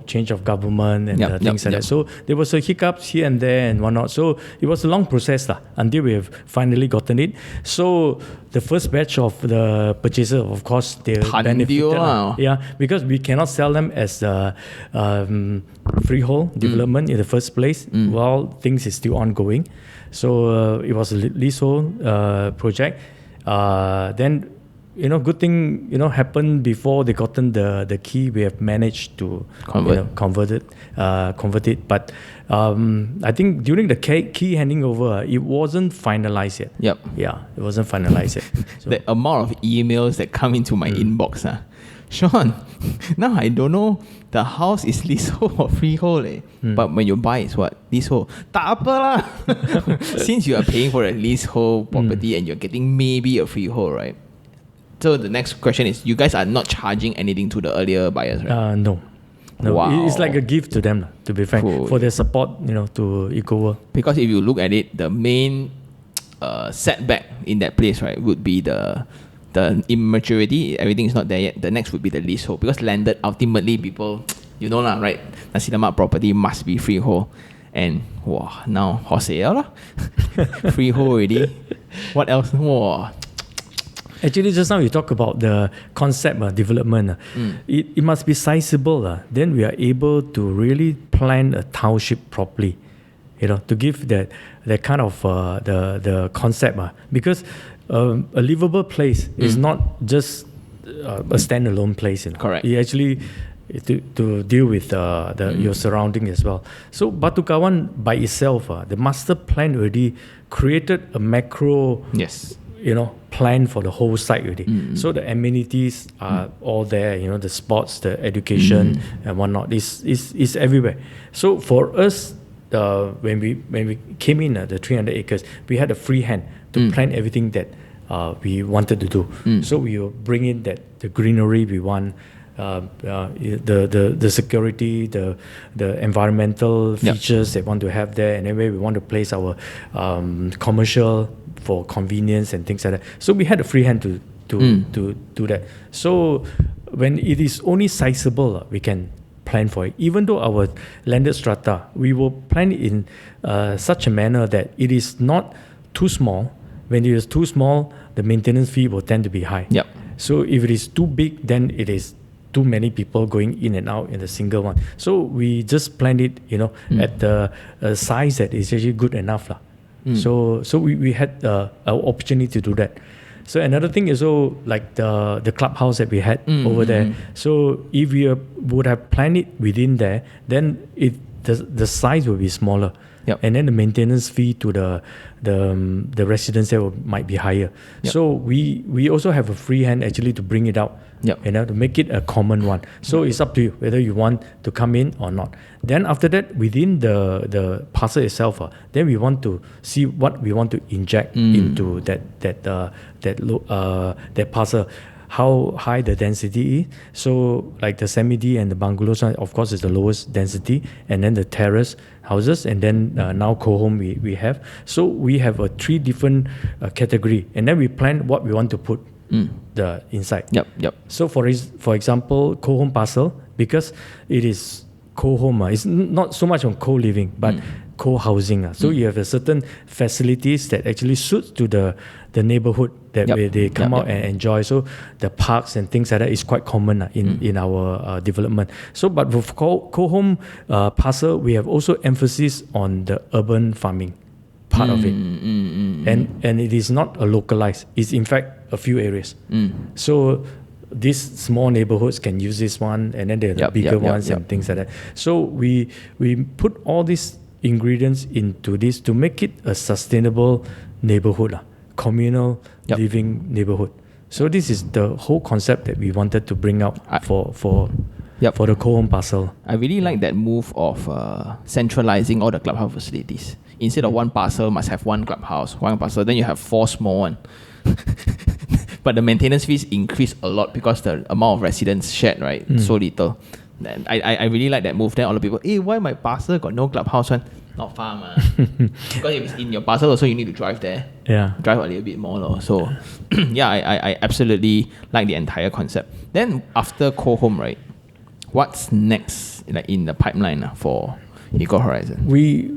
change of government and things like that. So there was a hiccups here and there and whatnot. So it was a long process until we have finally gotten it. So the first batch of the purchaser, of course, they benefited. Because we cannot sell them as freehold development in the first place while things is still ongoing. So it was a leasehold project. Then, good thing, happened before they gotten the key. We have managed to convert it. But I think during the key handing over, it wasn't finalized yet. Yep. Yeah, it wasn't finalized yet. So the amount of emails that come into my inbox, Sean, now I don't know the house is leasehold or freehold, but when you buy it's what? Leasehold. Tak apa lah. Since you are paying for a leasehold property and you're getting maybe a freehold, right? So the next question is, you guys are not charging anything to the earlier buyers, right? No. Wow. It's like a gift to them, to be frank, for their support, to Ecoworld. Because if you look at it, the main setback in that place, right, would be the immaturity. Everything is not there yet. The next would be the leasehold, because landed, ultimately people, right? Nasi lemak property must be freehold, and now wholesale freehold already. What else? Actually, just now you talk about the concept development. It must be sizable. Then we are able to really plan a township properly. To give that kind of the concept. Because a livable place is not just a standalone place. Correct. You actually to deal with your surrounding as well. So Batu Kawan by itself, the master plan already created a macro plan for the whole site already. So the amenities are all there, the sports, the education and whatnot is everywhere. So for us, when we came in the 300 acres, we had a free hand to plan everything that we wanted to do. So we will bring in the greenery we want, the security, the environmental features that we want to have there, and then where we want to place our commercial for convenience and things like that. So we had a free hand to do that. So when it is only sizable, we can plan for it. Even though our landed strata, we will plan it in such a manner that it is not too small. When it is too small, the maintenance fee will tend to be high. Yep. So if it is too big, then it is too many people going in and out in the single one. So we just planned it, at the size that is actually good enough. So we had an opportunity to do that. So another thing is like the clubhouse that we had over there. So if we would have planned it within there, then the size will be smaller. Yep. And then the maintenance fee to the residents there might be higher. Yep. So we also have a free hand actually to bring it out. Yep. To make it a common one. So it's up to you whether you want to come in or not. Then after that, within the parcel itself, then we want to see what we want to inject into that parcel. How high the density is. So like the semi-D and the bungalows, of course, is the lowest density, and then the terrace houses, and then now Cohome we have. So we have 3 different category, and then we plan what we want to put the inside. Yep. So for example, Cohome parcel, because it is co-home, it's not so much on co-living, but co-housing. So you have a certain facilities that actually suits to the neighborhood that where they come out and enjoy. So the parks and things like that is quite common in our development. So but with co-home parcel, we have also emphasis on the urban farming part of it. And it is not a localized. It's in fact a few areas. So these small neighborhoods can use this one, and then there are the bigger ones and things like that. So we put all these ingredients into this to make it a sustainable neighborhood, communal living neighborhood. So this is the whole concept that we wanted to bring out for the co-home parcel. I really like that move of centralizing all the clubhouse facilities. Instead of one parcel must have one clubhouse, one parcel, then you have 4 small ones. But the maintenance fees increase a lot because the amount of residents shared, right? So little. Then I really like that move. Then all the people, why my parcel got no clubhouse one? Not far, man. Because if it's in your parcel also, you need to drive there. Yeah. Drive a little bit more. So, I absolutely like the entire concept. Then after Cohome, right? What's next, like in the pipeline for Eco Horizon? We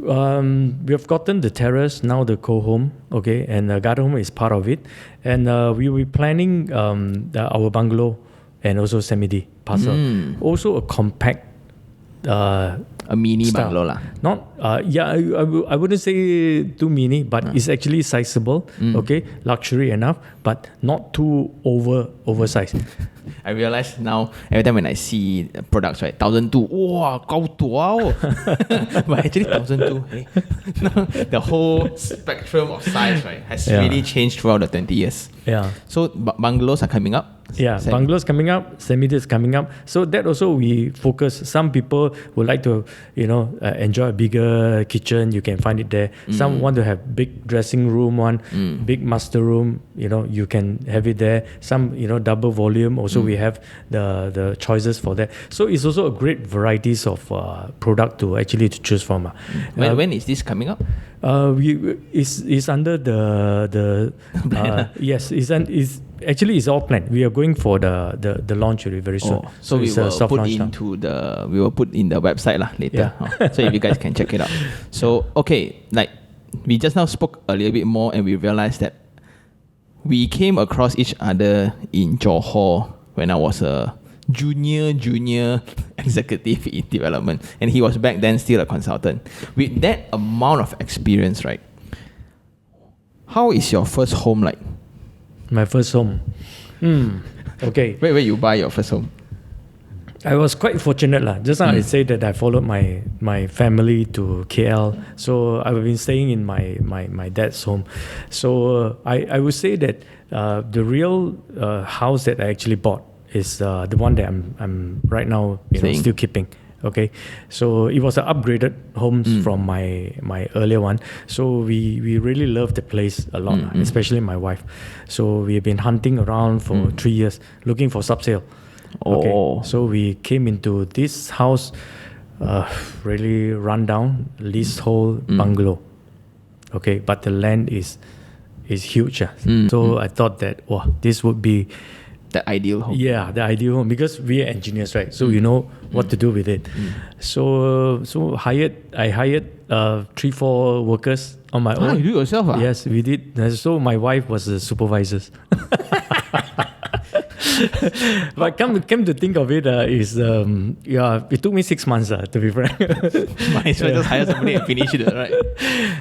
have gotten the terrace, now the Cohome, okay, and the garden home is part of it, and we will be planning our bungalow and also semi-D parcel. Also a compact a mini style. bungalow lah. Not I wouldn't say too mini, but it's actually sizable, okay, luxury enough, but not too oversized. I realize now every time when I see products, right, 1,200, wow, 高多 but actually 1,200, the whole spectrum of size, right, has really changed throughout the 20 years. Yeah. So bungalows are coming up. Yeah, bungalows coming up, semi-D is coming up. So that also we focus. Some people would like to, enjoy a bigger kitchen. You can find it there. Some want to have big dressing room one, big master room. You can have it there. Some, double volume. Also, we have the choices for that. So it's also a great varieties of product to choose from. When is this coming up? It's under the yes. It's all planned. We are going for the launch very soon. So we will put in the website later. Yeah. So if you guys can check it out. So like we just now spoke a little bit more, and we realized that we came across each other in Johor when I was a junior executive in development, and he was back then still a consultant. With that amount of experience, right? How is your first home like? My first home. Okay. Where you buy your first home? I was quite fortunate lah. Just now I said that I followed my family to KL, so I've been staying in my dad's home. So I would say that the real house that I actually bought is the one that I'm right now still keeping. Okay, so it was an upgraded homes from my earlier one. So we really loved the place a lot, especially my wife. So we've been hunting around for 3 years looking for subsale. Okay, so we came into this house, really run down leasehold bungalow. Okay, but the land is huge. So I thought that this would be the ideal home. Yeah, the ideal home, because we are engineers, right? So we know what to do with it. So I hired 3-4 workers on my own. You do it yourself? Yes, we did. So my wife was the supervisors. But come to think of it, it took me 6 months to be frank. Might as well just hire somebody and finish it, right?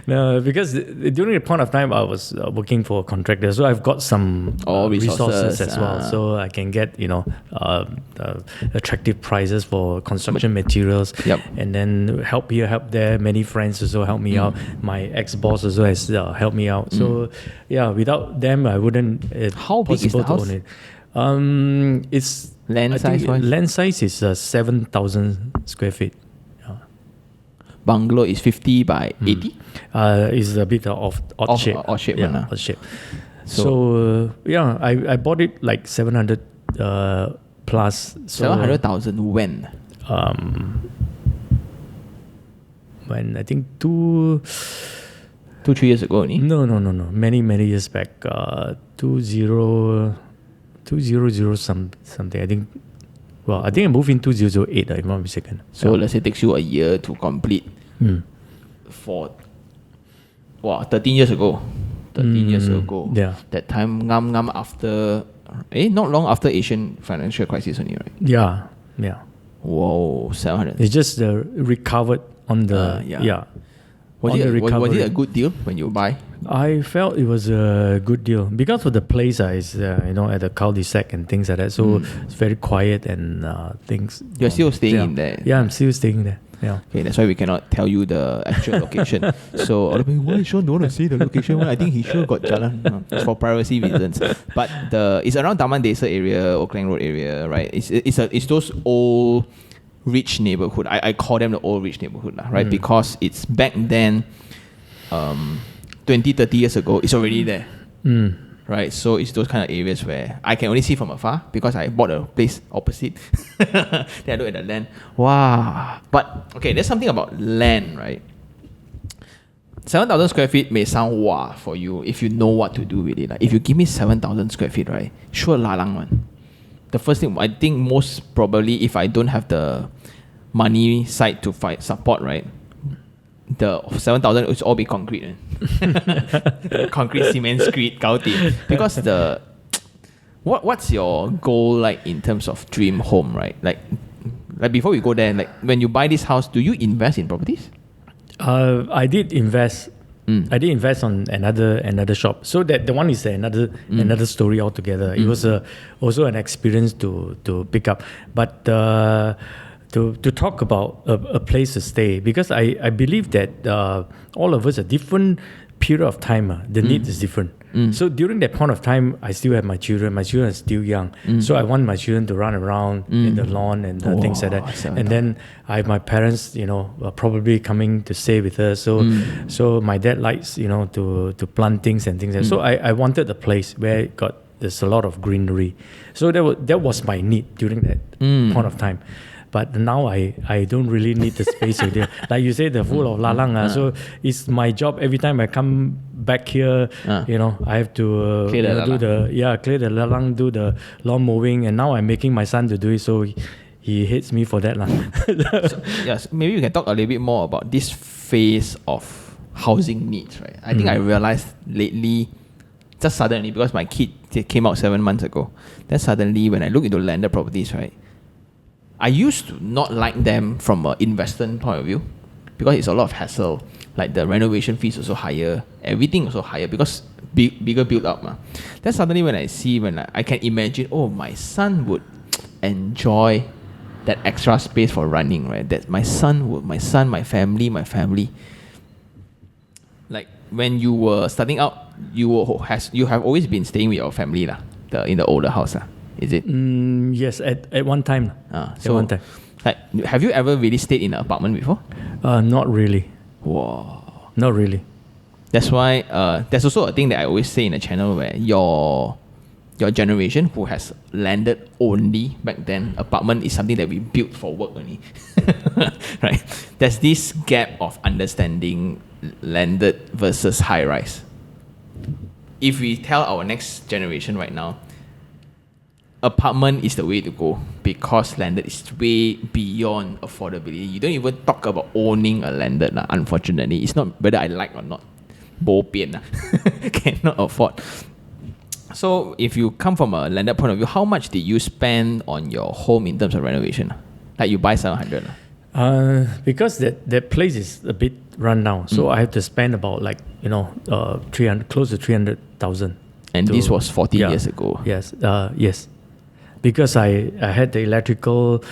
No, because during the point of time I was working for a contractor, so I've got some resources as well, so I can get attractive prices for construction materials, and then help here, help there. Many friends also help me out. My ex-boss also has helped me out. So without them I wouldn't. How big is the house? Own it. It's land size wise? Land size is 7,000 square feet. Bungalow is 50 by 80? It's a bit of odd shape. Odd shape, odd shape. So I bought it like 700 plus. So 700,000 when? When I think 2-3 years ago only? No. Many years back. 2000 something. I think I moved in 2008, if I'm not mistaken. So let's say it takes you a year to complete for 13 years ago. 13 years ago. Yeah. That time after not long after Asian financial crisis only, right? Yeah. Whoa, 700. It's just recovered on the Was it a good deal when you buy? I felt it was a good deal because of the place is at the cul-de-sac and things like that. So it's very quiet and things. You're still staying in there? Yeah, I'm still staying there. Yeah. Okay, that's why we cannot tell you the actual location. So, why Sean don't want to say the location? Well, I think he sure got jalan. It's for privacy reasons. But it's around Taman Desa area, Oakland Road area, right? It's those old rich neighborhood. I call them the old rich neighborhood, right? Because it's back then, 20-30 years ago, it's already there. Right? So it's those kind of areas where I can only see from afar because I bought a place opposite. Then I look at the land. Wow. But okay, there's something about land, right? 7,000 square feet may sound wow for you if you know what to do with it. Like if you give me 7,000 square feet, right? Sure, lalang one. The first thing, I think most probably, if I don't have the money side to support, right? The 7,000 will all be concrete. Concrete, cement, screed, gauti. Because what's your goal like in terms of dream home, right? Like before we go there, like when you buy this house, do you invest in properties? I did invest. I did invest on another shop. So that the one is another story altogether. It was also an experience to pick up. But to talk about a place to stay, because I believe that all of us, a different period of time, the need is different. So during that point of time, I still have my children. My children are still young. So I want my children to run around in the lawn and things like that. And then I have my parents, probably coming to stay with us. So my dad likes, to plant things and things like that. So I wanted a place where there's a lot of greenery. So that was my need during that point of time. But now I don't really need the space with it. Like you say, the full of lalang. So it's my job every time I come back here. I have to clear the lalang, do the lawn mowing, and now I'm making my son to do it. So he hates me for that. So, yes, maybe you can talk a little bit more about this phase of housing needs, right? I think I realized lately, just suddenly, because my kid came out 7 months ago, then suddenly when I look into landed properties, right, I used to not like them from an investment point of view because it's a lot of hassle. Like the renovation fees also higher, everything also higher because bigger build up. Then suddenly when I can imagine, my son would enjoy that extra space for running, right? That my family. Like when you were starting out, you have always been staying with your family in the older house. Is it? Yes, at one time. So at one time. Like, have you ever really stayed in an apartment before? Not really. Wow. Not really. That's why there's also a thing that I always say in the channel where your generation who has landed only back then, apartment is something that we built for work only. Right? There's this gap of understanding landed versus high rise. If we tell our next generation right now, apartment is the way to go because landed is way beyond affordability. You don't even talk about owning a landed, unfortunately. It's not whether I like or not. Bo pian, cannot afford. So if you come from a landed point of view, how much did you spend on your home in terms of renovation? Like you buy 700? Because that place is a bit run down. So I have to spend about 300, close to 300,000. And this was 14 years ago. Yes, yes. Because I had the electrical,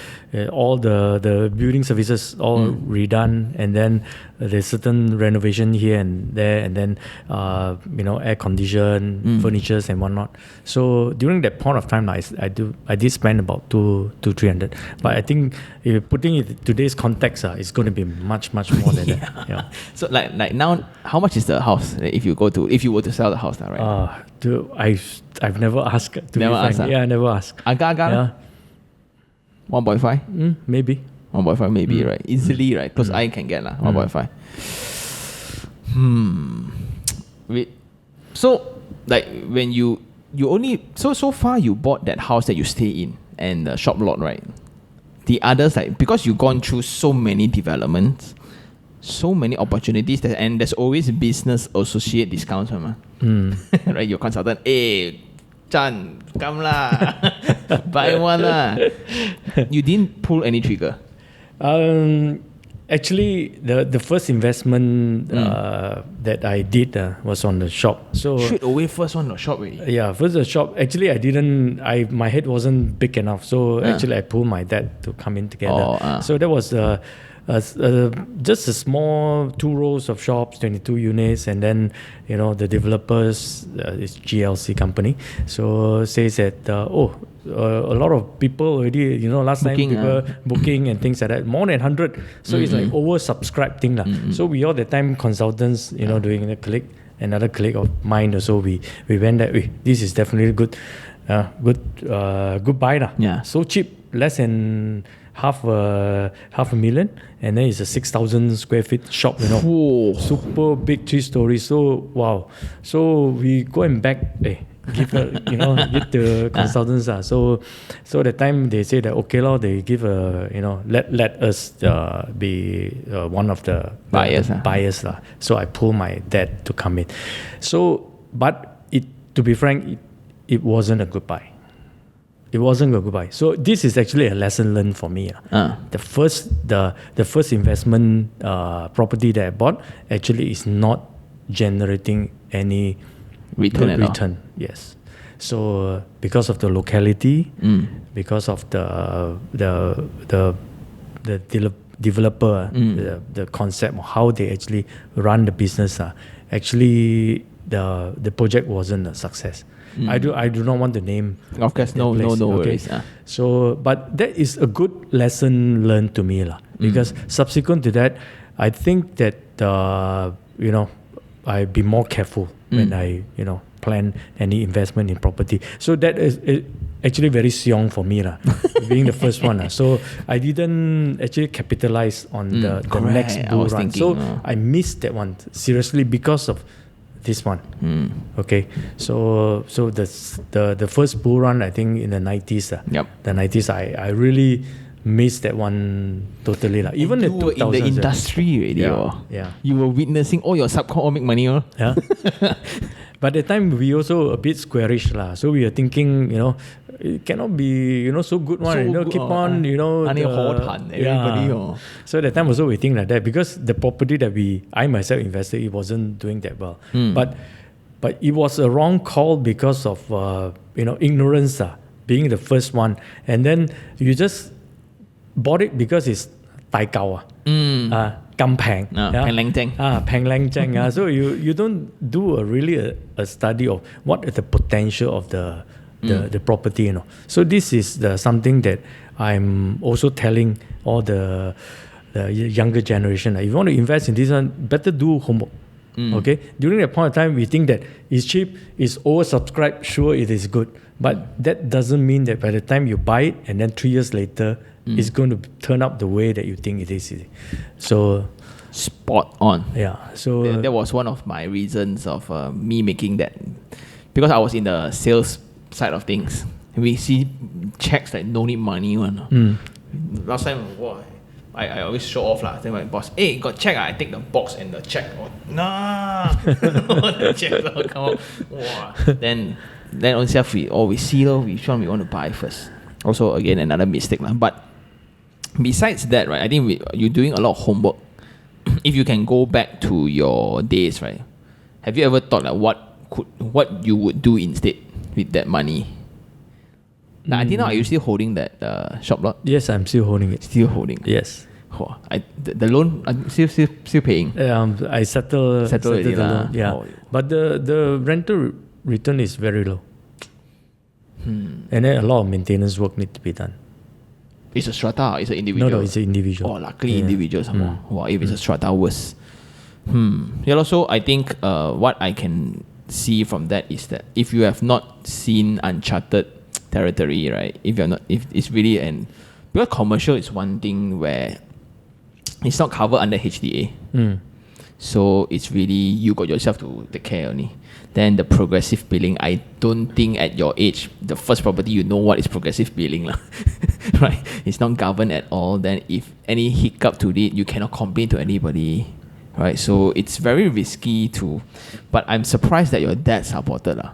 all the building services all redone, and then there's certain renovation here and there, and then air condition, furnitures and whatnot. So during that point of time, I did spend about 200-300. But I think if you're putting it in today's context, it's going to be much more than that. Yeah. So like now, how much is the house if you were to sell the house now, right? I've never asked. Never asked. Yeah, I never asked. Yeah. 1.5? Maybe. 1.5 maybe, right? Easily, right? Because I can get 1.5. So, like, when you only... So far you bought that house that you stay in and the shop lot, right? The others, like, because you've gone through so many developments, so many opportunities, and there's always business associate discounts, right? Your consultant, hey, Chan, come lah, buy one lah. You didn't pull any trigger. Actually, the first investment that I did was on the shop. So straight away first on the shop, really. Yeah, first the shop. Actually, I didn't. My head wasn't big enough. So actually, I pulled my dad to come in together. So that was just a small 2 rows of shops, 22 units, and then the developers, it's GLC company, so says that a lot of people already last booking, time people booking and things like that, more than 100, so it's like oversubscribed thing So we all the time consultants doing a colleague, another colleague of mine also, we went that way. This is definitely good buy lah. Yeah, so cheap, less than half a million, and then it's a 6,000 square feet shop, Whoa. Super big, 3 stories. So wow. So we go and back, give give the consultants So the time they say that okay they give let us be one of the buyers lah. So I pull my dad to come in. So but to be frank, it wasn't a good buy. It wasn't a good buy. So this is actually a lesson learned for me. The first investment property that I bought actually is not generating any return. Yes. So because of the locality, because of the developer, the concept of how they actually run the business, actually the project wasn't a success. I do not want to name. Of course, no worries. So, but that is a good lesson learned to me because subsequent to that, I think that I be more careful when I plan any investment in property. So that is actually very siong for me being the first one. So I didn't actually capitalize on the next bull run. So I missed that one seriously because of this one. Okay, so the first bull run, I think in the 90s. The 90s, I really missed that one totally. Even you were in the industry already. Yeah. You were witnessing all your subcon all make money. Yeah. But at the time we also a bit squarish So we were thinking, it cannot be so good one. So keep on everybody. So at the time also we think like that because the property that I myself invested, it wasn't doing that well. But it was a wrong call because of ignorance being the first one, and then you just bought it because it's 大舊咁平平靚正平靚正So you don't do a study of what is the potential of the the property, So this is something that I'm also telling all the younger generation. If you want to invest in this one, better do homework. Okay, during that point of time, we think that it's cheap, it's oversubscribed, sure it is good, but that doesn't mean that by the time you buy it and then 3 years later, it's going to turn out the way that you think it is. So spot on. Yeah. So that was one of my reasons of me making that, because I was in the sales side of things. We see checks that no need money one. Last time, wow, I always show off lah. Then my boss, hey, got check. I take the box and the check. Oh, nah, the check come out. Wow. Then on self we see which one we want to buy first. Also again another mistake lah. But besides that, right, I think you're doing a lot of homework. If you can go back to your days, right, have you ever thought like what you would do instead with that money? Like, I think now, are you still holding that shop lot? Yes, I'm still holding it. Still holding. Yes. Oh, the loan I'm still paying. I settled already the loan. Yeah, but the rental return is very low. And then a lot of maintenance work need to be done. It's a strata. It's an individual. No, it's an individual. Oh, luckily individuals. Wow, if it's a strata, worse. Yeah. Also, I think what I can see from that is that if you have not seen uncharted territory, right? If it's really because commercial is one thing where it's not covered under HDA. So it's really you got yourself to take care only. Then the progressive billing, I don't think at your age, the first property you know what is progressive billing lah. Right? It's not governed at all. Then if any hiccup to it, you cannot complain to anybody. Right? So it's very risky but I'm surprised that your dad supported lah.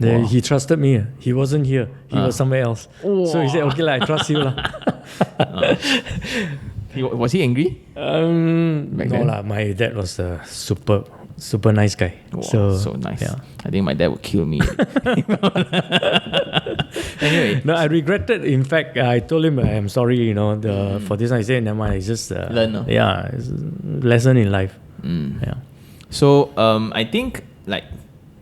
Wow. He trusted me. He wasn't here. He was somewhere else. So he said, okay, I trust you. Was he angry? No lah. My dad was a super nice guy. Wow, so nice. Yeah. I think my dad would kill me. Anyway. No, I regretted. In fact, I told him I'm sorry, for this one. I said, never mind. It's just learn. Yeah, it's a lesson in life. Yeah. So I think like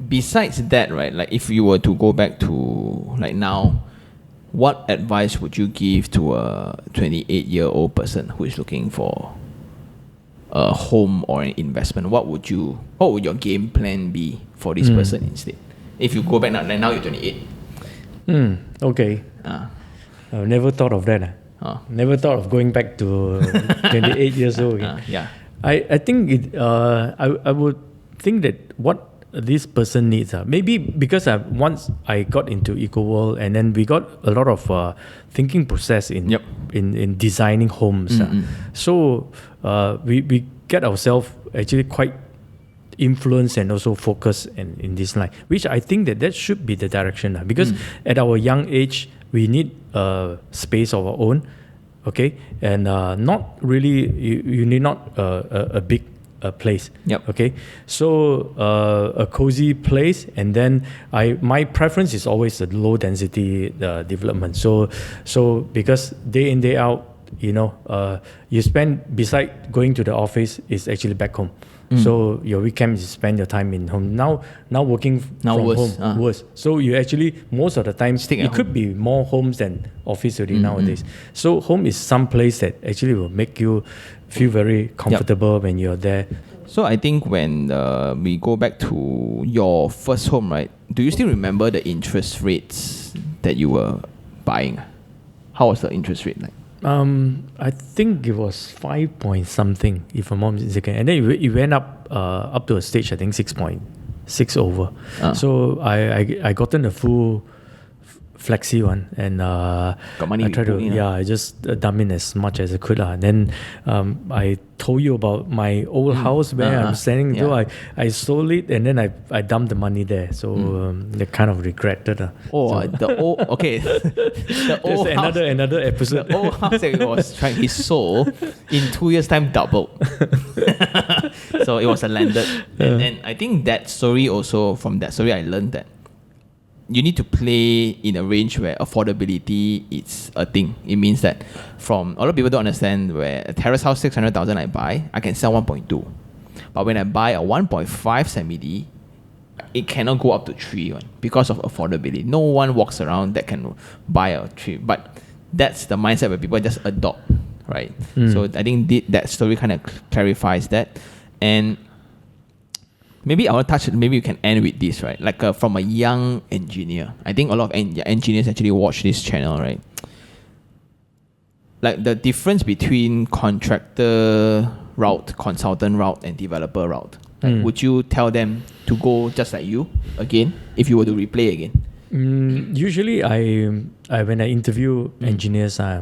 besides that, right, like if you were to go back to like now, what advice would you give to a 28-year-old person who is looking for a home or an investment? What would your game plan be for this person instead? If you go back now you're 28. Okay. I've never thought of that. Never thought of going back to 28 years old. Yeah. I think I would think that what this person needs, maybe because once I got into Ecoworld, and then we got a lot of thinking process in designing homes. So we get ourselves actually quite influenced and also focused in this line, which I think that should be the direction, because at our young age we need space of our own, okay, and not really you need not a big place. Okay, so a cozy place, and then my preference is always a low density development. So because day in day out, you spend beside going to the office is actually back home. So your weekend you spend your time in home. Now working from home worse. So you actually most of the time it could be more homes than office already nowadays. So home is some place that actually will make you feel very comfortable when you're there. So I think when we go back to your first home, right? Do you still remember the interest rates that you were buying? How was the interest rate like? I think it was 5 point something, if I'm not mistaken, and then it went up to a stage, I think 6.6 over. So I gotten the full flexi one, and got money. I tried to I just dump in as much as I could and then I told you about my old house where I'm standing. I sold it, and then I dumped the money there. So they kind of regretted. The old the old house, another episode. The old house that he sold in 2 years' time doubled. So it was a landed, and I think that story also, from that story I learned that you need to play in a range where affordability is a thing. It means that a lot of people don't understand, where a terrace house 600,000 I buy, I can sell 1.2. But when I buy a 1.5 semi-D, it cannot go up to 3 because of affordability. No one walks around that can buy a 3. But that's the mindset where people just adopt, right? So I think that story kind of clarifies that. And maybe I want to touch, maybe you can end with this, right? Like from a young engineer. I think a lot of engineers actually watch this channel, right? Like the difference between contractor route, consultant route, and developer route. Like, would you tell them to go just like you again if you were to replay again? Usually, I when I interview engineers, I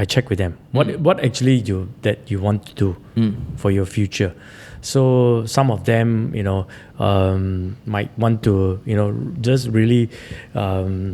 check with them what actually you want to do for your future. So some of them, might want to, just really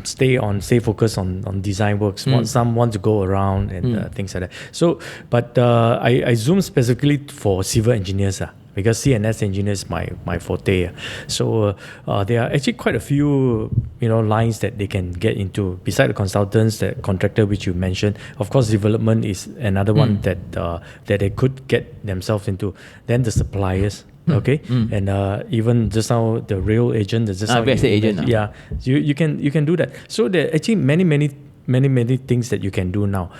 stay focused on design works. Some want to go around and things like that. So, but I zoom specifically for civil engineers. Because CNS engineers my forte. So there are actually quite a few lines that they can get into. Beside the consultants, the contractor which you mentioned, of course, development is another one that they could get themselves into. Then the suppliers. Okay, and even just now the real agent, just how real estate agent. Yeah, you can do that. So there are actually many things that you can do now.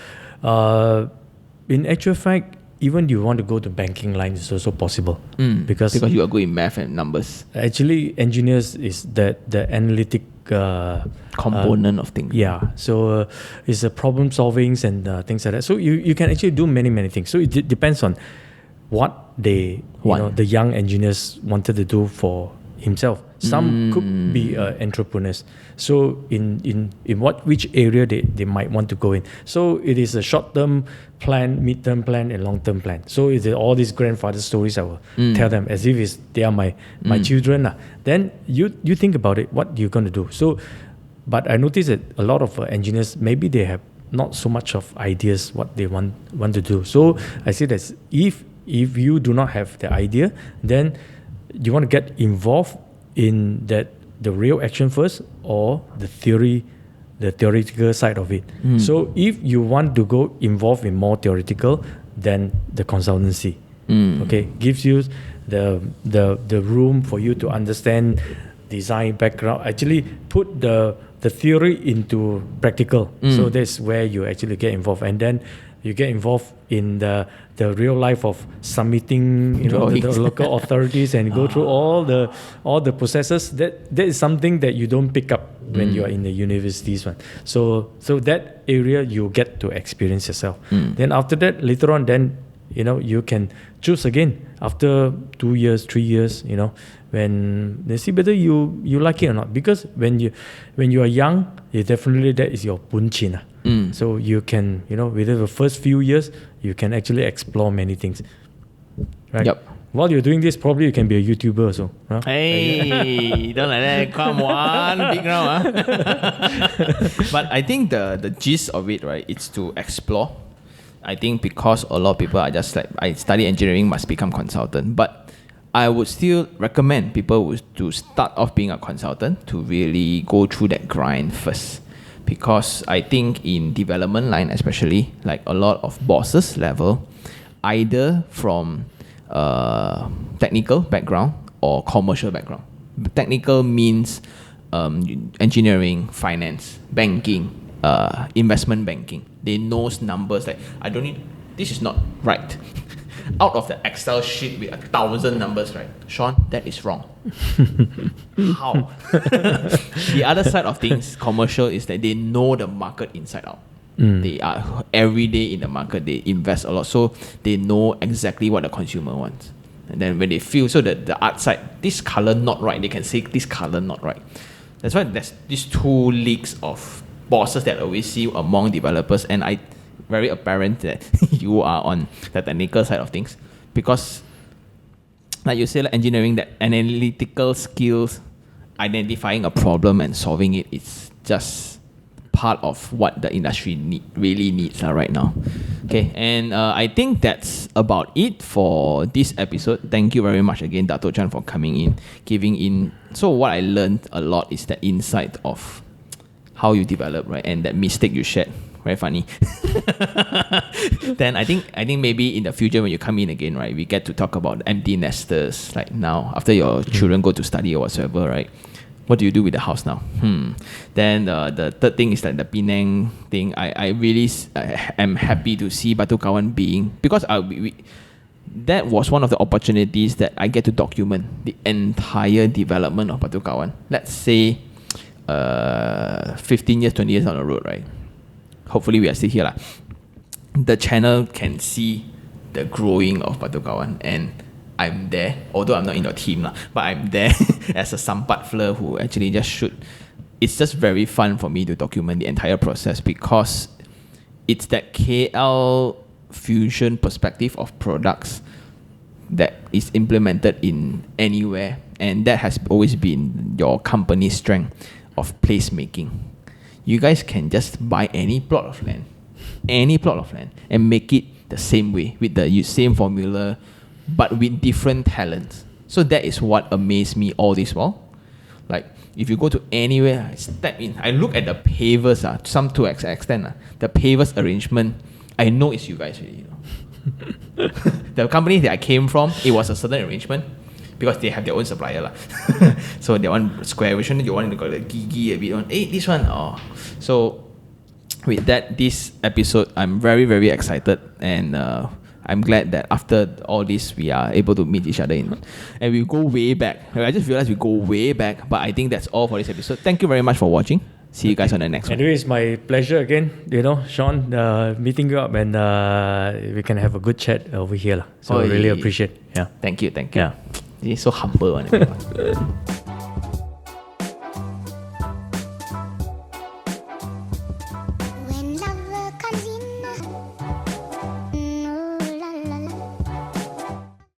In actual fact, even you want to go to banking line is also possible because you are good in math and numbers. Actually, engineers is the analytic component of things. Yeah, so it's a problem solvings and things like that. So you can actually do many things. So it depends on what the young engineers wanted to do for himself. Some could be entrepreneurs. So in which area they might want to go in. So it is a short-term plan, mid-term plan, and long-term plan. So it's all these grandfather stories I will tell them as if they are my children. Then you think about it, what you're going to do. So, but I noticed that a lot of engineers, maybe they have not so much of ideas what they want to do. So I say that if you do not have the idea, then you want to get involved in that the real action first or the theoretical side of it. So if you want to go involved in more theoretical, then the consultancy gives you the room for you to understand design background, actually put the theory into practical. So that's where you actually get involved, and then you get involved in the real life of submitting, the local authorities and go through all the processes. That is something that you don't pick up when you are in the universities one. So that area you get to experience yourself. Then after that, later on, then you can choose again after 2 years, 3 years. When they see whether you like it or not. Because when you are young, definitely that is your punchin. So you can, within the first few years, you can actually explore many things. Right? Yep. While you're doing this, probably you can be a YouTuber also. Huh? Hey, don't like that. Come on, big round. But I think the gist of it, right, it's to explore. I think because a lot of people are just like, I study engineering, must become consultant. But I would still recommend people to start off being a consultant, to really go through that grind first. Because I think in development line especially, like a lot of bosses level, either from technical background or commercial background. Technical means engineering, finance, banking, investment banking. They know numbers like, I don't need, this is not right. Out of the Excel sheet with 1,000 numbers, right? Sean, that is wrong. How? The other side of things, commercial, is that they know the market inside out. They are every day in the market. They invest a lot, so they know exactly what the consumer wants. And then when they feel, so that the art side, this color not right, they can say this color not right. That's why there's these two leagues of bosses that I always see among developers, and I very apparent that you are on the technical side of things, because like you say, like engineering, that analytical skills, identifying a problem and solving it, it's just part of what the industry really needs right now. Okay, and I think that's about it for this episode. Thank you very much again, Dato Chan, for coming in, giving in. So what I learned a lot is the insight of how you develop, right, and that mistake you shared very funny. Then I think maybe in the future when you come in again, right, we get to talk about empty nesters. Like now, after your children go to study or whatsoever, right? What do you do with the house now? Then the third thing is that the Penang thing. I really am happy to see Batu Kawan being, because that was one of the opportunities that I get to document the entire development of Batu Kawan. Let's say 15 years, 20 years down the road, right? Hopefully we are still here. The channel can see the growing of Batu Kawan, and I'm there, although I'm not in your team, but I'm there as a sampatfler who actually just shoot. It's just very fun for me to document the entire process, because it's that KL fusion perspective of products that is implemented in anywhere, and that has always been your company's strength of placemaking. You guys can just buy any plot of land, and make it the same way, with the same formula, but with different talents. So that is what amazed me all this while. Like, if you go to anywhere, I step in, I look at the pavers, some to an extent, the pavers arrangement, I know it's you guys really. The company that I came from, it was a certain arrangement, because they have their own supplier. So they want square version, you want to go the gigi a bit, hey, this one. So with that, this episode, I'm very, very excited, and I'm glad that after all this, we are able to meet each other and we go way back. I just realized we go way back, but I think that's all for this episode. Thank you very much for watching. See you guys on the next one. Anyway, it's my pleasure again, Sean, meeting you up, and we can have a good chat over here. So I really appreciate. Yeah. Thank you. Yeah. He's so humble.